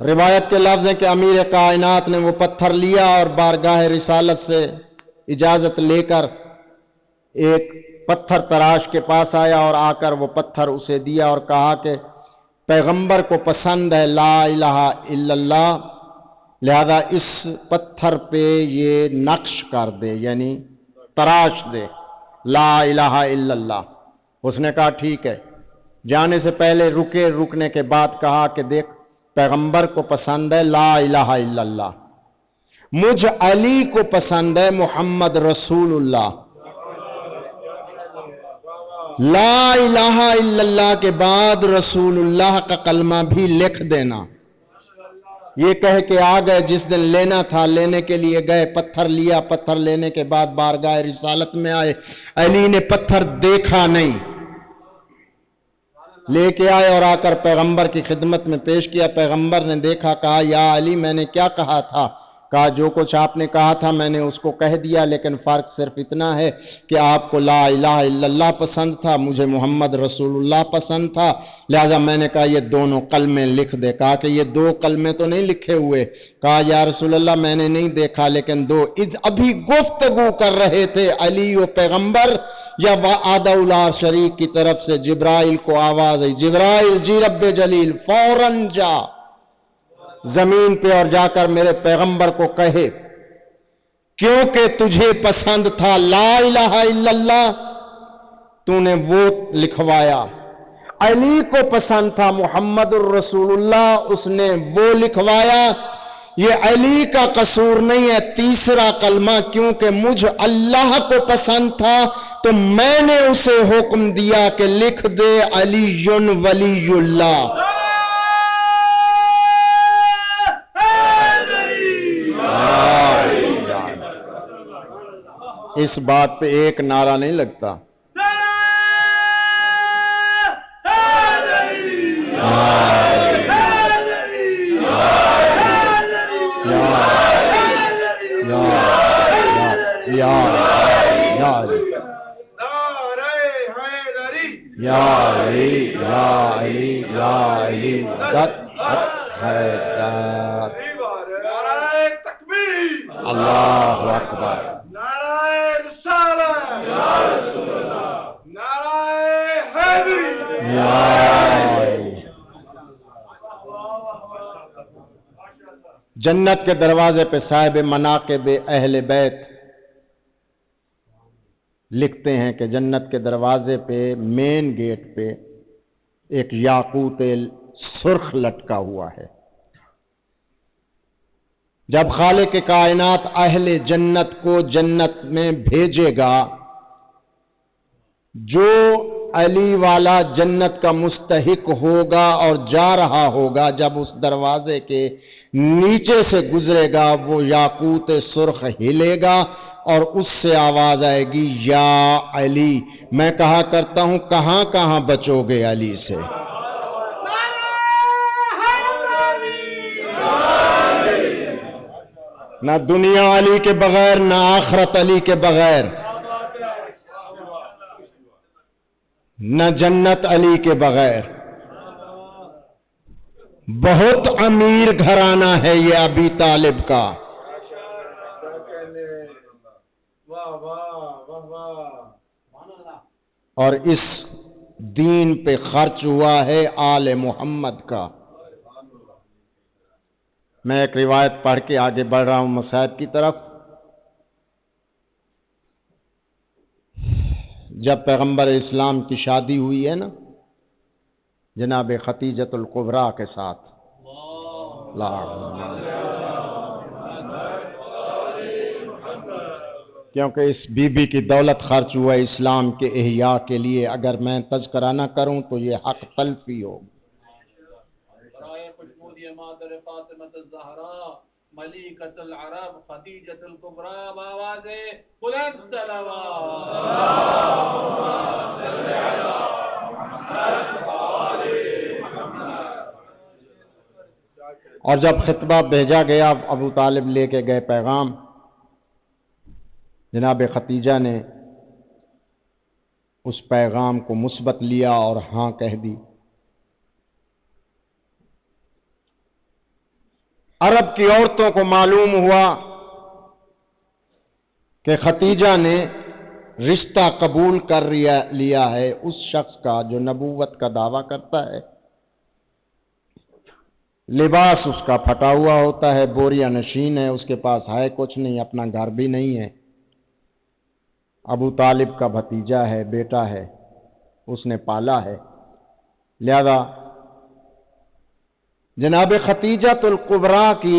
روایت کے لفظ ہیں کہ امیر کائنات نے وہ پتھر لیا اور بارگاہ رسالت سے اجازت لے کر ایک پتھر تراش کے پاس آیا اور آ کر وہ پتھر اسے دیا اور کہا کہ پیغمبر کو پسند ہے لا الہ الا اللہ، لہذا اس پتھر پہ یہ نقش کر دے، یعنی تراش دے لا الہ الا اللہ۔ اس نے کہا ٹھیک ہے۔ جانے سے پہلے رکنے کے بعد کہا کہ دیکھ پیغمبر کو پسند ہے لا الہ الا اللہ، مجھ علی کو پسند ہے محمد رسول اللہ. لا الہ الا اللہ کے بعد رسول اللہ کا کلمہ بھی لکھ دینا. یہ کہہ کے آ گئے، جس دن لینا تھا لینے کے لیے گئے، پتھر لیا، پتھر لینے کے بعد بارگاہ رسالت میں آئے، علی نے پتھر دیکھا نہیں، لے کے آئے اور آ کر پیغمبر کی خدمت میں پیش کیا. پیغمبر نے دیکھا، کہا یا علی میں نے کیا کہا تھا؟ کہا جو کچھ آپ نے کہا تھا میں نے اس کو کہہ دیا، لیکن فرق صرف اتنا ہے کہ آپ کو لا الہ الا اللہ پسند تھا، مجھے محمد رسول اللہ پسند تھا، لہذا میں نے کہا یہ دونوں کلمے لکھ دے. کہا کہ یہ دو کلمے تو نہیں لکھے ہوئے. کہا یا رسول اللہ میں نے نہیں دیکھا، لیکن دو ابھی گفتگو کر رہے تھے علی و پیغمبر، یا وعدہ اللہ شریک کی طرف سے جبرائیل کو آواز آئی، جبرائیل جی رب جلیل فوراً جا زمین پہ اور جا کر میرے پیغمبر کو کہے کیونکہ تجھے پسند تھا لا الہ الا اللہ تو نے وہ لکھوایا، علی کو پسند تھا محمد الرسول اللہ اس نے وہ لکھوایا. یہ علی کا قصور نہیں ہے. تیسرا کلمہ کیونکہ مجھ اللہ کو پسند تھا تو میں نے اسے حکم دیا کہ لکھ دے علی ولی اللہ. اس بات پہ ایک نعرہ نہیں لگتا. اللہ اکبر. جنت کے دروازے پہ صاحب مناقب اہل بیت لکھتے ہیں کہ جنت کے دروازے پہ مین گیٹ پہ ایک یاقوت سرخ لٹکا ہوا ہے. جب خالق کائنات اہل جنت کو جنت میں بھیجے گا، جو علی والا جنت کا مستحق ہوگا اور جا رہا ہوگا، جب اس دروازے کے نیچے سے گزرے گا وہ یاقوت سرخ ہلے گا اور اس سے آواز آئے گی یا علی. میں کہا کرتا ہوں کہاں کہاں بچو گے علی سے. نہ دنیا علی کے بغیر، نہ آخرت علی کے بغیر، نہ جنت علی کے بغیر. بہت امیر گھرانہ ہے یہ ابی طالب کا. اور اس دین پہ خرچ ہوا ہے آل محمد کا. میں ایک روایت پڑھ کے آگے بڑھ رہا ہوں مصائب کی طرف. جب پیغمبر اسلام کی شادی ہوئی ہے نا جناب ختیجۃ الکبریٰ کے ساتھ، کیونکہ اس بی بی کی دولت خرچ ہوا اسلام کے احیاء کے لیے. اگر میں تذکرہ نہ کروں تو یہ حق تلفی ہو. مادر فاطمہ الزہراء ملکۃ العرب خدیجۃ الکبریٰ بآواز بلند صلوات. اور جب خطبہ بھیجا گیا ابو طالب لے کے گئے پیغام، جناب ختیجہ نے اس پیغام کو مثبت لیا اور ہاں کہہ دی. عرب کی عورتوں کو معلوم ہوا کہ ختیجہ نے رشتہ قبول کر لیا ہے اس شخص کا جو نبوت کا دعویٰ کرتا ہے. لباس اس کا پھٹا ہوا ہوتا ہے، بوریا نشین ہے، اس کے پاس ہے کچھ نہیں، اپنا گھر بھی نہیں ہے. ابو طالب کا بھتیجا ہے، بیٹا ہے، اس نے پالا ہے. لہذا جناب ختیجۃ الکبریٰ کی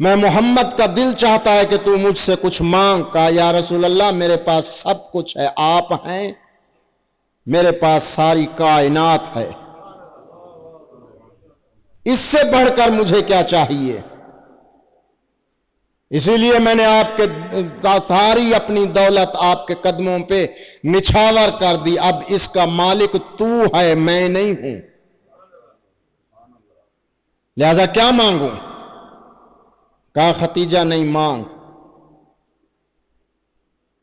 میں محمد کا دل چاہتا ہے کہ تو مجھ سے کچھ مانگ. کہا یا رسول اللہ میرے پاس سب کچھ ہے، آپ ہیں، میرے پاس ساری کائنات ہے، اس سے بڑھ کر مجھے کیا چاہیے؟ اسی لیے میں نے آپ کے ساری اپنی دولت آپ کے قدموں پہ نچھاور کر دی. اب اس کا مالک تو ہے، میں نہیں ہوں، لہذا کیا مانگوں؟ کہا ختیجہ نہیں مانگ.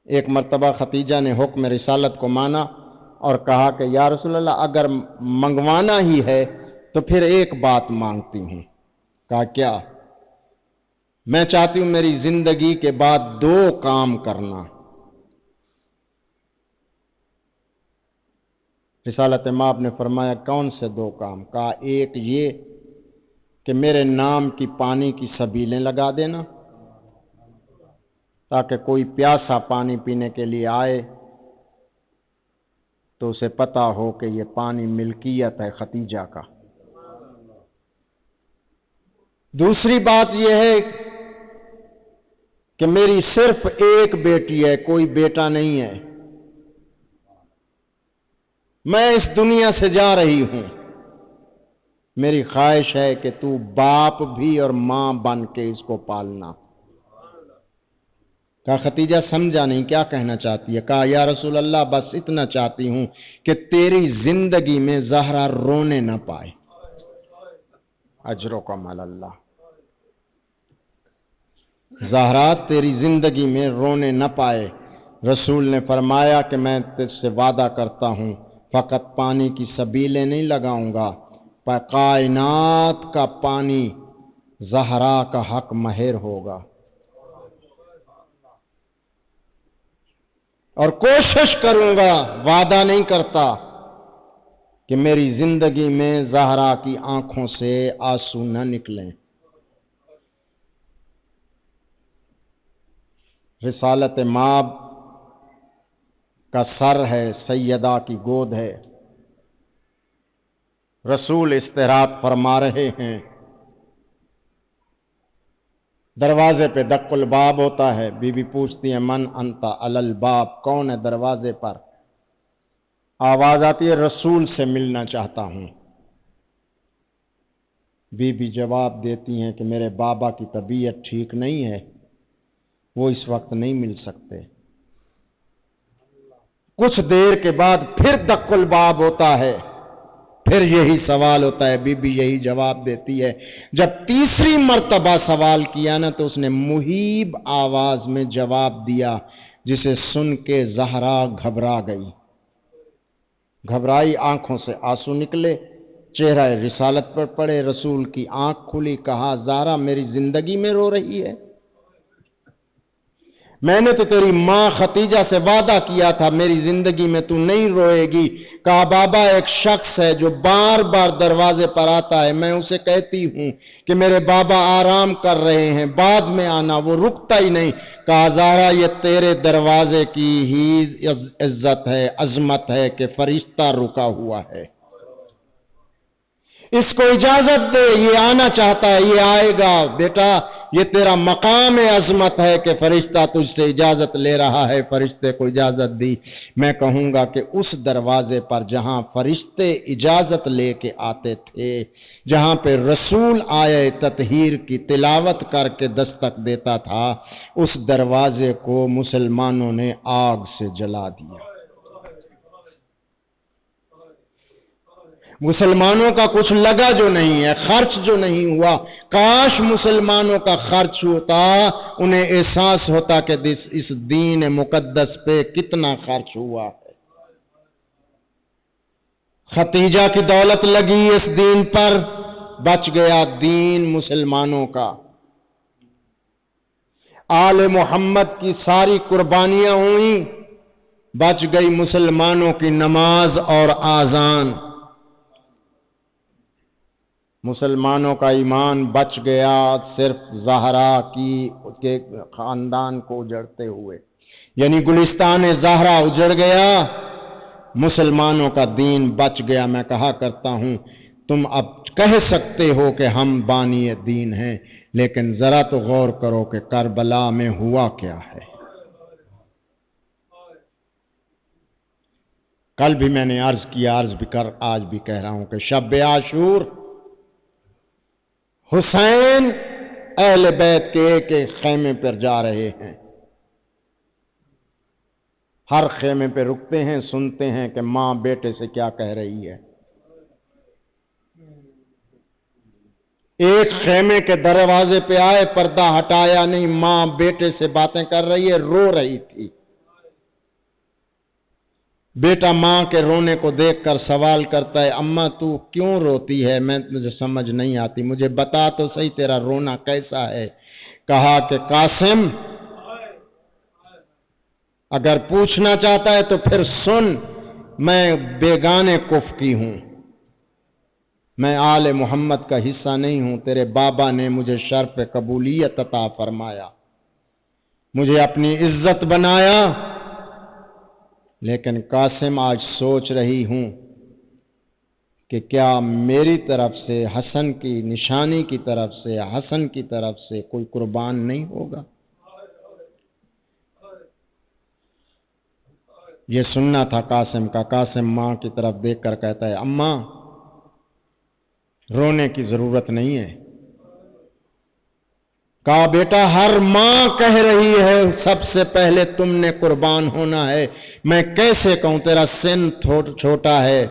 ایک مرتبہ ختیجہ نے حکم رسالت کو مانا اور کہا کہ یا رسول اللہ اگر منگوانا ہی ہے تو پھر ایک بات مانگتی ہوں. کہا کیا؟ میں چاہتی ہوں میری زندگی کے بعد 2 کام کرنا. رسالت مآب نے فرمایا کون سے 2 کام؟ کہا ایک یہ کہ میرے نام کی پانی کی سبیلیں لگا دینا تاکہ کوئی پیاسا پانی پینے کے لیے آئے تو اسے پتا ہو کہ یہ پانی ملکیت ہے ختیجہ کا. دوسری بات یہ ہے کہ میری صرف ایک بیٹی ہے، کوئی بیٹا نہیں ہے. میں اس دنیا سے جا رہی ہوں، میری خواہش ہے کہ تو باپ بھی اور ماں بن کے اس کو پالنا. کہا ختیجہ سمجھا نہیں کیا کہنا چاہتی ہے؟ کہا یا رسول اللہ بس اتنا چاہتی ہوں کہ تیری زندگی میں زہرا رونے نہ پائے. اجرکم علی اللہ. زہرا تیری زندگی میں رونے نہ پائے. رسول نے فرمایا کہ میں تجھ سے وعدہ کرتا ہوں فقط پانی کی سبیلیں نہیں لگاؤں گا، کائنات کا پانی زہرا کا حق مہر ہوگا. اور کوشش کروں گا، وعدہ نہیں کرتا، کہ میری زندگی میں زہرا کی آنکھوں سے آنسو نہ نکلیں. رسالت مآب کا سر ہے، سیدہ کی گود ہے. رسول استراحت فرما رہے ہیں، دروازے پہ دق الباب ہوتا ہے. بی بی پوچھتی ہے من انتا علی الباب، کون ہے دروازے پر؟ آواز آتی ہے رسول سے ملنا چاہتا ہوں. بی بی جواب دیتی ہیں کہ میرے بابا کی طبیعت ٹھیک نہیں ہے، وہ اس وقت نہیں مل سکتے. کچھ دیر کے بعد پھر دق الباب ہوتا ہے، پھر یہی سوال ہوتا ہے. بی بی یہی جواب دیتی ہے. جب تیسری مرتبہ سوال کیا نا تو اس نے مہیب آواز میں جواب دیا جسے سن کے زہرا گھبرا گئی. گھبرائی، آنکھوں سے آنسو نکلے، چہرہ رسالت پر پڑے. رسول کی آنکھ کھلی. کہا زہرا میری زندگی میں رو رہی ہے؟ میں نے تو تیری ماں ختیجہ سے وعدہ کیا تھا میری زندگی میں تو نہیں روئے گی. کہا بابا ایک شخص ہے جو بار بار دروازے پر آتا ہے، میں اسے کہتی ہوں کہ میرے بابا آرام کر رہے ہیں، بعد میں آنا، وہ رکتا ہی نہیں. کہا زہرا یہ تیرے دروازے کی ہی عزت ہے، عظمت ہے کہ فرشتہ رکا ہوا ہے. اس کو اجازت دے، یہ آنا چاہتا ہے، یہ آئے گا. بیٹا یہ تیرا مقام عظمت ہے کہ فرشتہ تجھ سے اجازت لے رہا ہے. فرشتے کو اجازت دی. میں کہوں گا کہ اس دروازے پر جہاں فرشتے اجازت لے کے آتے تھے، جہاں پہ رسول آیے تطہیر کی تلاوت کر کے دستک دیتا تھا، اس دروازے کو مسلمانوں نے آگ سے جلا دیا. مسلمانوں کا کچھ لگا جو نہیں ہے، خرچ جو نہیں ہوا. کاش مسلمانوں کا خرچ ہوتا، انہیں احساس ہوتا کہ اس دین مقدس پہ کتنا خرچ ہوا ہے. ختیجہ کی دولت لگی اس دین پر، بچ گیا دین مسلمانوں کا. آل محمد کی ساری قربانیاں ہوئیں، بچ گئی مسلمانوں کی نماز اور آذان. مسلمانوں کا ایمان بچ گیا صرف زہرا کے خاندان کو اجڑتے ہوئے. یعنی گلستان زہرا اجڑ گیا، مسلمانوں کا دین بچ گیا. میں کہا کرتا ہوں تم اب کہہ سکتے ہو کہ ہم بانی دین ہیں، لیکن ذرا تو غور کرو کہ کربلا میں ہوا کیا ہے۔ کل بھی میں نے عرض کیا، آج بھی کہہ رہا ہوں کہ شب عاشور حسین اہل بیت کے ایک ایک خیمے پر جا رہے ہیں، ہر خیمے پہ رکتے ہیں، سنتے ہیں کہ ماں بیٹے سے کیا کہہ رہی ہے۔ ایک خیمے کے دروازے پہ آئے، پردہ ہٹایا نہیں، ماں بیٹے سے باتیں کر رہی ہے، رو رہی تھی۔ بیٹا ماں کے رونے کو دیکھ کر سوال کرتا ہے، اماں تو کیوں روتی ہے؟ مجھے سمجھ نہیں آتی، مجھے بتا تو صحیح تیرا رونا کیسا ہے؟ کہا کہ قاسم اگر پوچھنا چاہتا ہے تو پھر سن، میں بیگانے کف کی ہوں، میں آل محمد کا حصہ نہیں ہوں۔ تیرے بابا نے مجھے شرف قبولیت عطا فرمایا، مجھے اپنی عزت بنایا، لیکن قاسم آج سوچ رہی ہوں کہ کیا میری طرف سے حسن کی نشانی کی طرف سے، حسن کی طرف سے کوئی قربان نہیں ہوگا؟ یہ سننا تھا قاسم کا۔ قاسم ماں کی طرف دیکھ کر کہتا ہے، اماں رونے کی ضرورت نہیں ہے۔ کہا بیٹا ہر ماں کہہ رہی ہے سب سے پہلے تم نے قربان ہونا ہے، میں کیسے کہوں؟ تیرا سن چھوٹا ہے،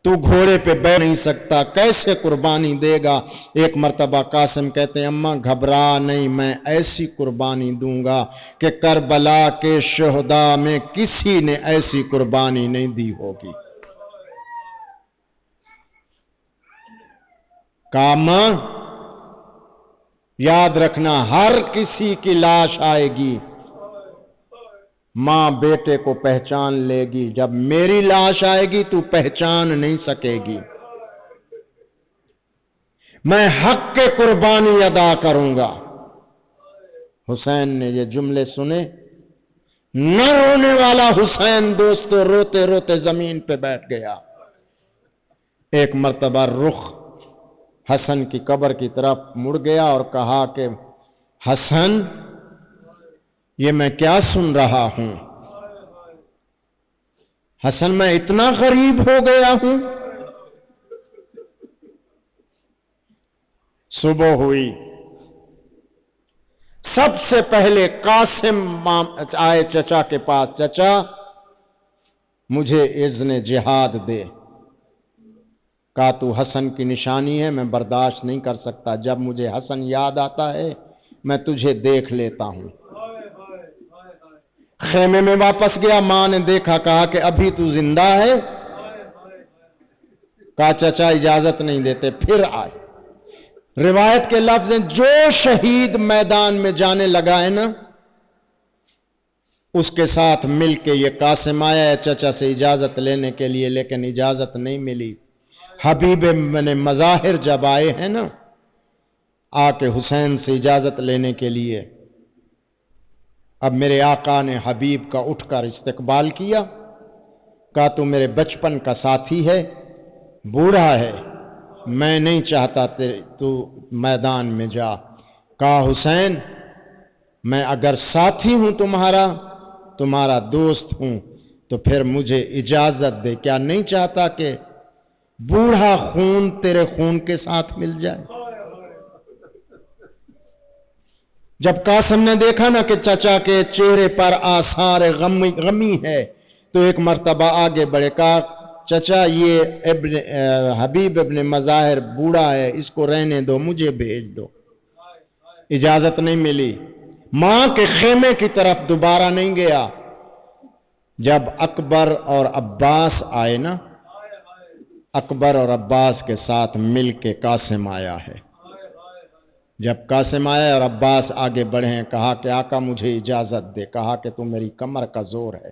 تو گھوڑے پہ بیٹھ نہیں سکتا، کیسے قربانی دے گا؟ ایک مرتبہ قاسم کہتے ہیں، اماں گھبرا نہیں، میں ایسی قربانی دوں گا کہ کربلا کے شہداء میں کسی نے ایسی قربانی نہیں دی ہوگی۔ کہا ماں یاد رکھنا، ہر کسی کی لاش آئے گی، ماں بیٹے کو پہچان لے گی، جب میری لاش آئے گی تو پہچان نہیں سکے گی۔ میں حق کے قربانی ادا کروں گا۔ حسین نے یہ جملے سنے، نہ رونے والا حسین دوستو روتے روتے زمین پہ بیٹھ گیا۔ ایک مرتبہ رخ حسن کی قبر کی طرف مڑ گیا اور کہا کہ حسن یہ میں کیا سن رہا ہوں؟ حسن میں اتنا غریب ہو گیا ہوں۔ صبح ہوئی، سب سے پہلے قاسم آئے چچا کے پاس، چچا مجھے اذن جہاد دے۔ کہا تو حسن کی نشانی ہے، میں برداشت نہیں کر سکتا، جب مجھے حسن یاد آتا ہے میں تجھے دیکھ لیتا ہوں۔ خیمے میں واپس گیا، ماں نے دیکھا، کہا کہ ابھی تو زندہ ہے؟ کہا چچا اجازت نہیں دیتے، پھر آئے۔ روایت کے لفظ ہیں، جو شہید میدان میں جانے لگا ہے نا، اس کے ساتھ مل کے یہ قاسم آیا ہے چچا سے اجازت لینے کے لیے، لیکن اجازت نہیں ملی۔ حبیب ابن مظاہر جب آئے ہیں نا، آ کے حسین سے اجازت لینے کے لیے، اب میرے آقا نے حبیب کا اٹھ کر استقبال کیا۔ کہا تو میرے بچپن کا ساتھی ہے، بوڑھا ہے، میں نہیں چاہتا تو میدان میں جا۔ کہا حسین میں اگر ساتھی ہوں تمہارا دوست ہوں تو پھر مجھے اجازت دے، کیا نہیں چاہتا کہ بوڑھا خون تیرے خون کے ساتھ مل جائے؟ جب قاسم نے دیکھا نا کہ چچا کے چہرے پر آثار غمی ہے تو ایک مرتبہ آگے بڑھے، کہا چچا یہ حبیب ابن مظاہر بوڑھا ہے، اس کو رہنے دو، مجھے بھیج دو۔ اجازت نہیں ملی، ماں کے خیمے کی طرف دوبارہ نہیں گیا۔ جب اکبر اور عباس آئے نا، اکبر اور عباس کے ساتھ مل کے قاسم آیا ہے۔ جب قاسم آیا اور عباس آگے بڑھے ہیں، کہا کہ آقا مجھے اجازت دے۔ کہا کہ تو میری کمر کا زور ہے،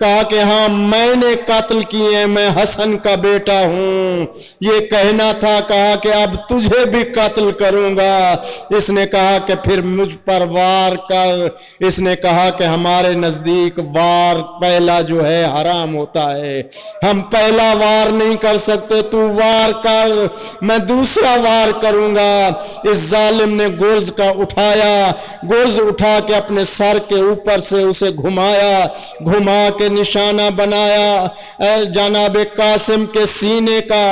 کہا کہ ہاں میں نے قتل کیے، میں حسن کا بیٹا ہوں، یہ کہنا تھا۔ کہا کہ اب تجھے بھی قتل کروں گا۔ اس نے کہا کہ پھر مجھ پر وار کر۔ اس نے کہا کہ ہمارے نزدیک وار پہلا جو ہے حرام ہوتا ہے، ہم پہلا وار نہیں کر سکتے، تو وار کر، میں دوسرا وار کروں گا۔ اس ظالم نے گرز کا اٹھایا، گرز اٹھا کے اپنے سر کے اوپر سے اسے گھمایا، گھما کے نشانہ بنایا جناب قاسم کے سینے کا۔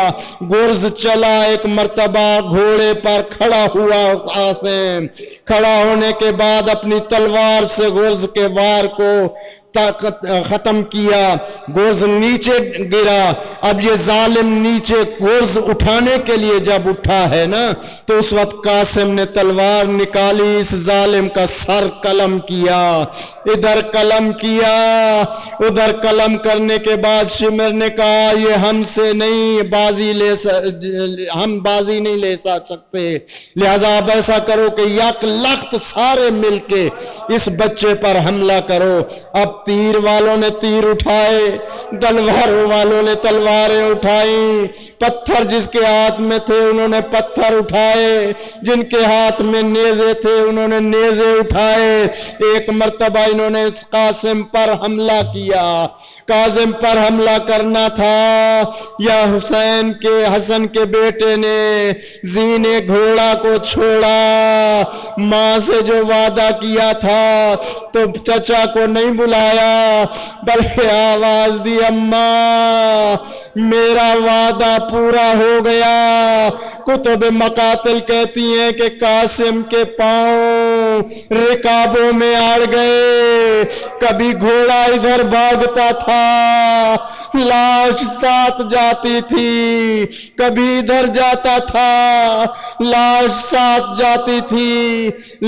گرز چلا، ایک مرتبہ گھوڑے پر کھڑا ہوا قاسم، کھڑا ہونے کے بعد اپنی تلوار سے گرز کے وار کو ختم کیا، گرز نیچے گرا۔ اب یہ ظالم نیچے گرز اٹھانے کے لیے جب اٹھا ہے نا، تو اس وقت قاسم نے تلوار نکالی، اس ظالم کا سر قلم کیا، ادھر قلم کیا، ادھر قلم کرنے کے بعد شمر نے کہا یہ ہم سے نہیں ہم بازی نہیں لے سکتے، لہذا اب ایسا کرو کہ یک لخت سارے مل کے اس بچے پر حملہ کرو۔ اب تیر والوں نے تیر اٹھائے، تلوار والوں نے تلواریں اٹھائیں، پتھر جس کے ہاتھ میں تھے انہوں نے پتھر اٹھائے، جن کے ہاتھ میں نیزے تھے انہوں نے نیزے اٹھائے۔ ایک مرتبہ انہوں نے اس قاسم پر حملہ کیا۔ قاسم پر حملہ کرنا تھا یا حسن کے بیٹے نے زینے گھوڑا کو چھوڑا، ماں سے جو وعدہ کیا تھا تو چچا کو نہیں بلایا بلکہ آواز دی، اماں میرا وعدہ پورا ہو گیا۔ کتب مقاتل کہتی ہیں کہ قاسم کے پاؤں رکابوں میں اڑ گئے، کبھی گھوڑا ادھر بھاگتا تھا لاش ساتھ جاتی تھی، کبھی ادھر جاتا تھا لاش ساتھ جاتی تھی،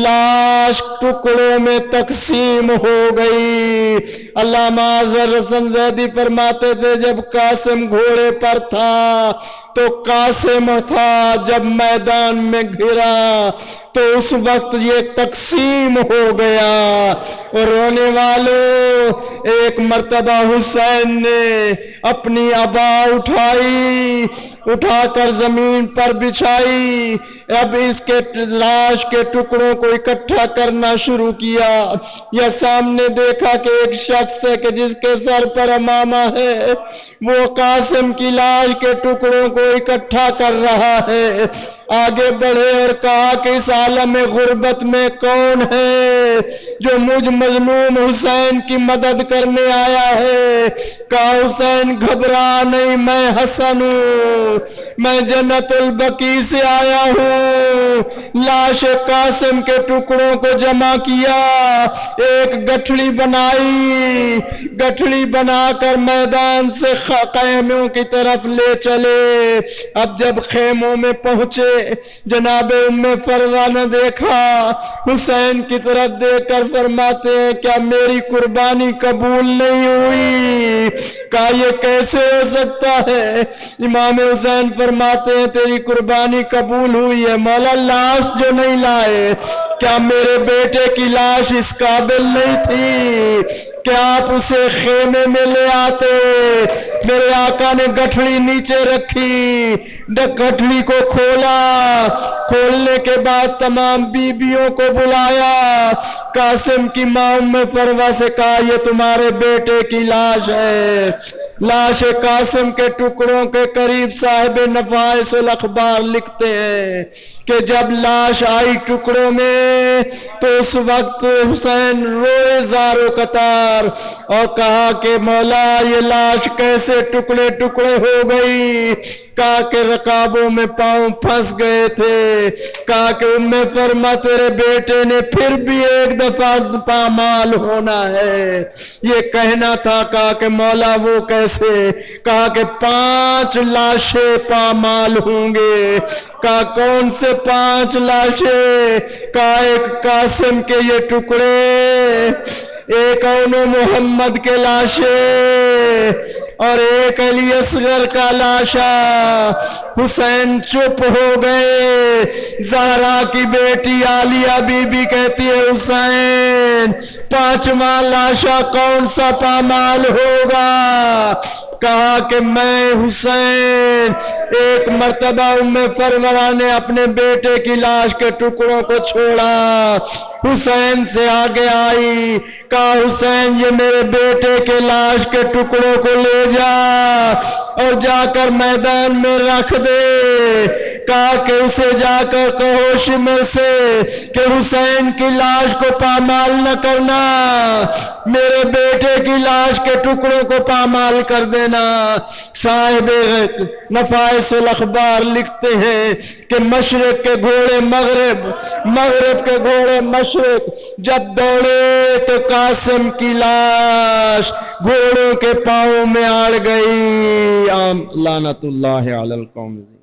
لاش ٹکڑوں میں تقسیم ہو گئی۔ علامہ اظہر حسن زیدی فرماتے تھے جب قاسم گھوڑے پر تھا تو قاسم تھا، جب میدان میں گھرا تو اس وقت یہ تقسیم ہو گیا۔ اور رونے والوں، ایک مرتبہ حسین نے اپنی عبا اٹھا کر زمین پر بچھائی، اب اس کے لاش کے ٹکڑوں کو اکٹھا کرنا شروع کیا۔ یا سامنے دیکھا کہ ایک شخص ہے کہ جس کے سر پر عمامہ ہے، وہ قاسم کی لاش کے ٹکڑوں کو اکٹھا کر رہا ہے۔ آگے بڑھے اور کہا کہ اس عالم غربت میں کون ہے جو مجھ مظلوم حسین کی مدد کرنے آیا ہے؟ کہا حسین گھبرا نہیں، میں حسن ہوں، میں جنت البقیع سے آیا ہوں۔ لاش قاسم کے ٹکڑوں کو جمع کیا، ایک گٹھڑی بنائی، گٹھڑی بنا کر میدان سے خیموں کی طرف لے چلے۔ اب جب خیموں میں پہنچے جناب ام فروہ نے دیکھا، حسین کی طرف دیکھ کر فرماتے ہیں کیا میری قربانی قبول نہیں ہوئی؟ کہا یہ کیسے ہو سکتا ہے؟ امام حسین فرماتے ہیں تیری قربانی قبول ہوئی ہے، مولا لاش جو نہیں لائے، کیا میرے بیٹے کی لاش اس قابل نہیں تھی کہ آپ اسے خیمے میں لے آتے؟ میرے آقا نے گٹھڑی نیچے رکھی، گٹھڑی کو کھولا، کھولنے کے بعد تمام بیویوں کو بلایا، قاسم کی ماں ام فروہ سے کہا یہ تمہارے بیٹے کی لاش ہے۔ لاش قاسم کے ٹکڑوں کے قریب صاحب نفائس الاخبار لکھتے ہیں کہ جب لاش آئی ٹکڑوں میں تو اس وقت حسین روئے زار و قطار اور کہا کہ مولا یہ لاش کیسے ٹکڑے ٹکڑے ہو گئی؟ کہا کہ رکابوں میں پاؤں پھنس گئے تھے۔ کہا کہ ام فرما تیرے بیٹے نے پھر بھی ایک دفعہ پامال ہونا ہے، یہ کہنا تھا۔ کہا کہ مولا وہ کیسے؟ کہا کہ 5 لاشیں پامال ہوں گے۔ کہا کون سے 5 لاشیں؟ کہا ایک قاسم کے یہ ٹکڑے، ایک اون محمد کے لاشیں اور ایک علی اصغر کا لاشا۔ حسین چپ ہو گئے۔ زہرا کی بیٹی عالیہ بی بی کہتی ہے حسین 5واں لاشا کون سا پامال ہوگا؟ کہا کہ میں حسین۔ ایک مرتبہ ام فرورہ نے اپنے بیٹے کی لاش کے ٹکڑوں کو چھوڑا، حسین سے آگے آئی، کہا حسین یہ میرے بیٹے کے لاش کے ٹکڑوں کو لے جا اور جا کر میدان میں رکھ دے۔ کہا کہ اسے جا کر کہو شمر سے کہ حسین کی لاش کو پامال نہ کرنا، میرے بیٹے کی لاش کے ٹکڑوں کو پامال کر دینا۔ صاحب نفائس الاخبار لکھتے ہیں کہ مشرق کے گھوڑے مغرب، مغرب کے گھوڑے مشرق جب دوڑے تو قاسم کی لاش گھوڑوں کے پاؤں میں اڑ گئی۔ لعنت اللہ علی القوم۔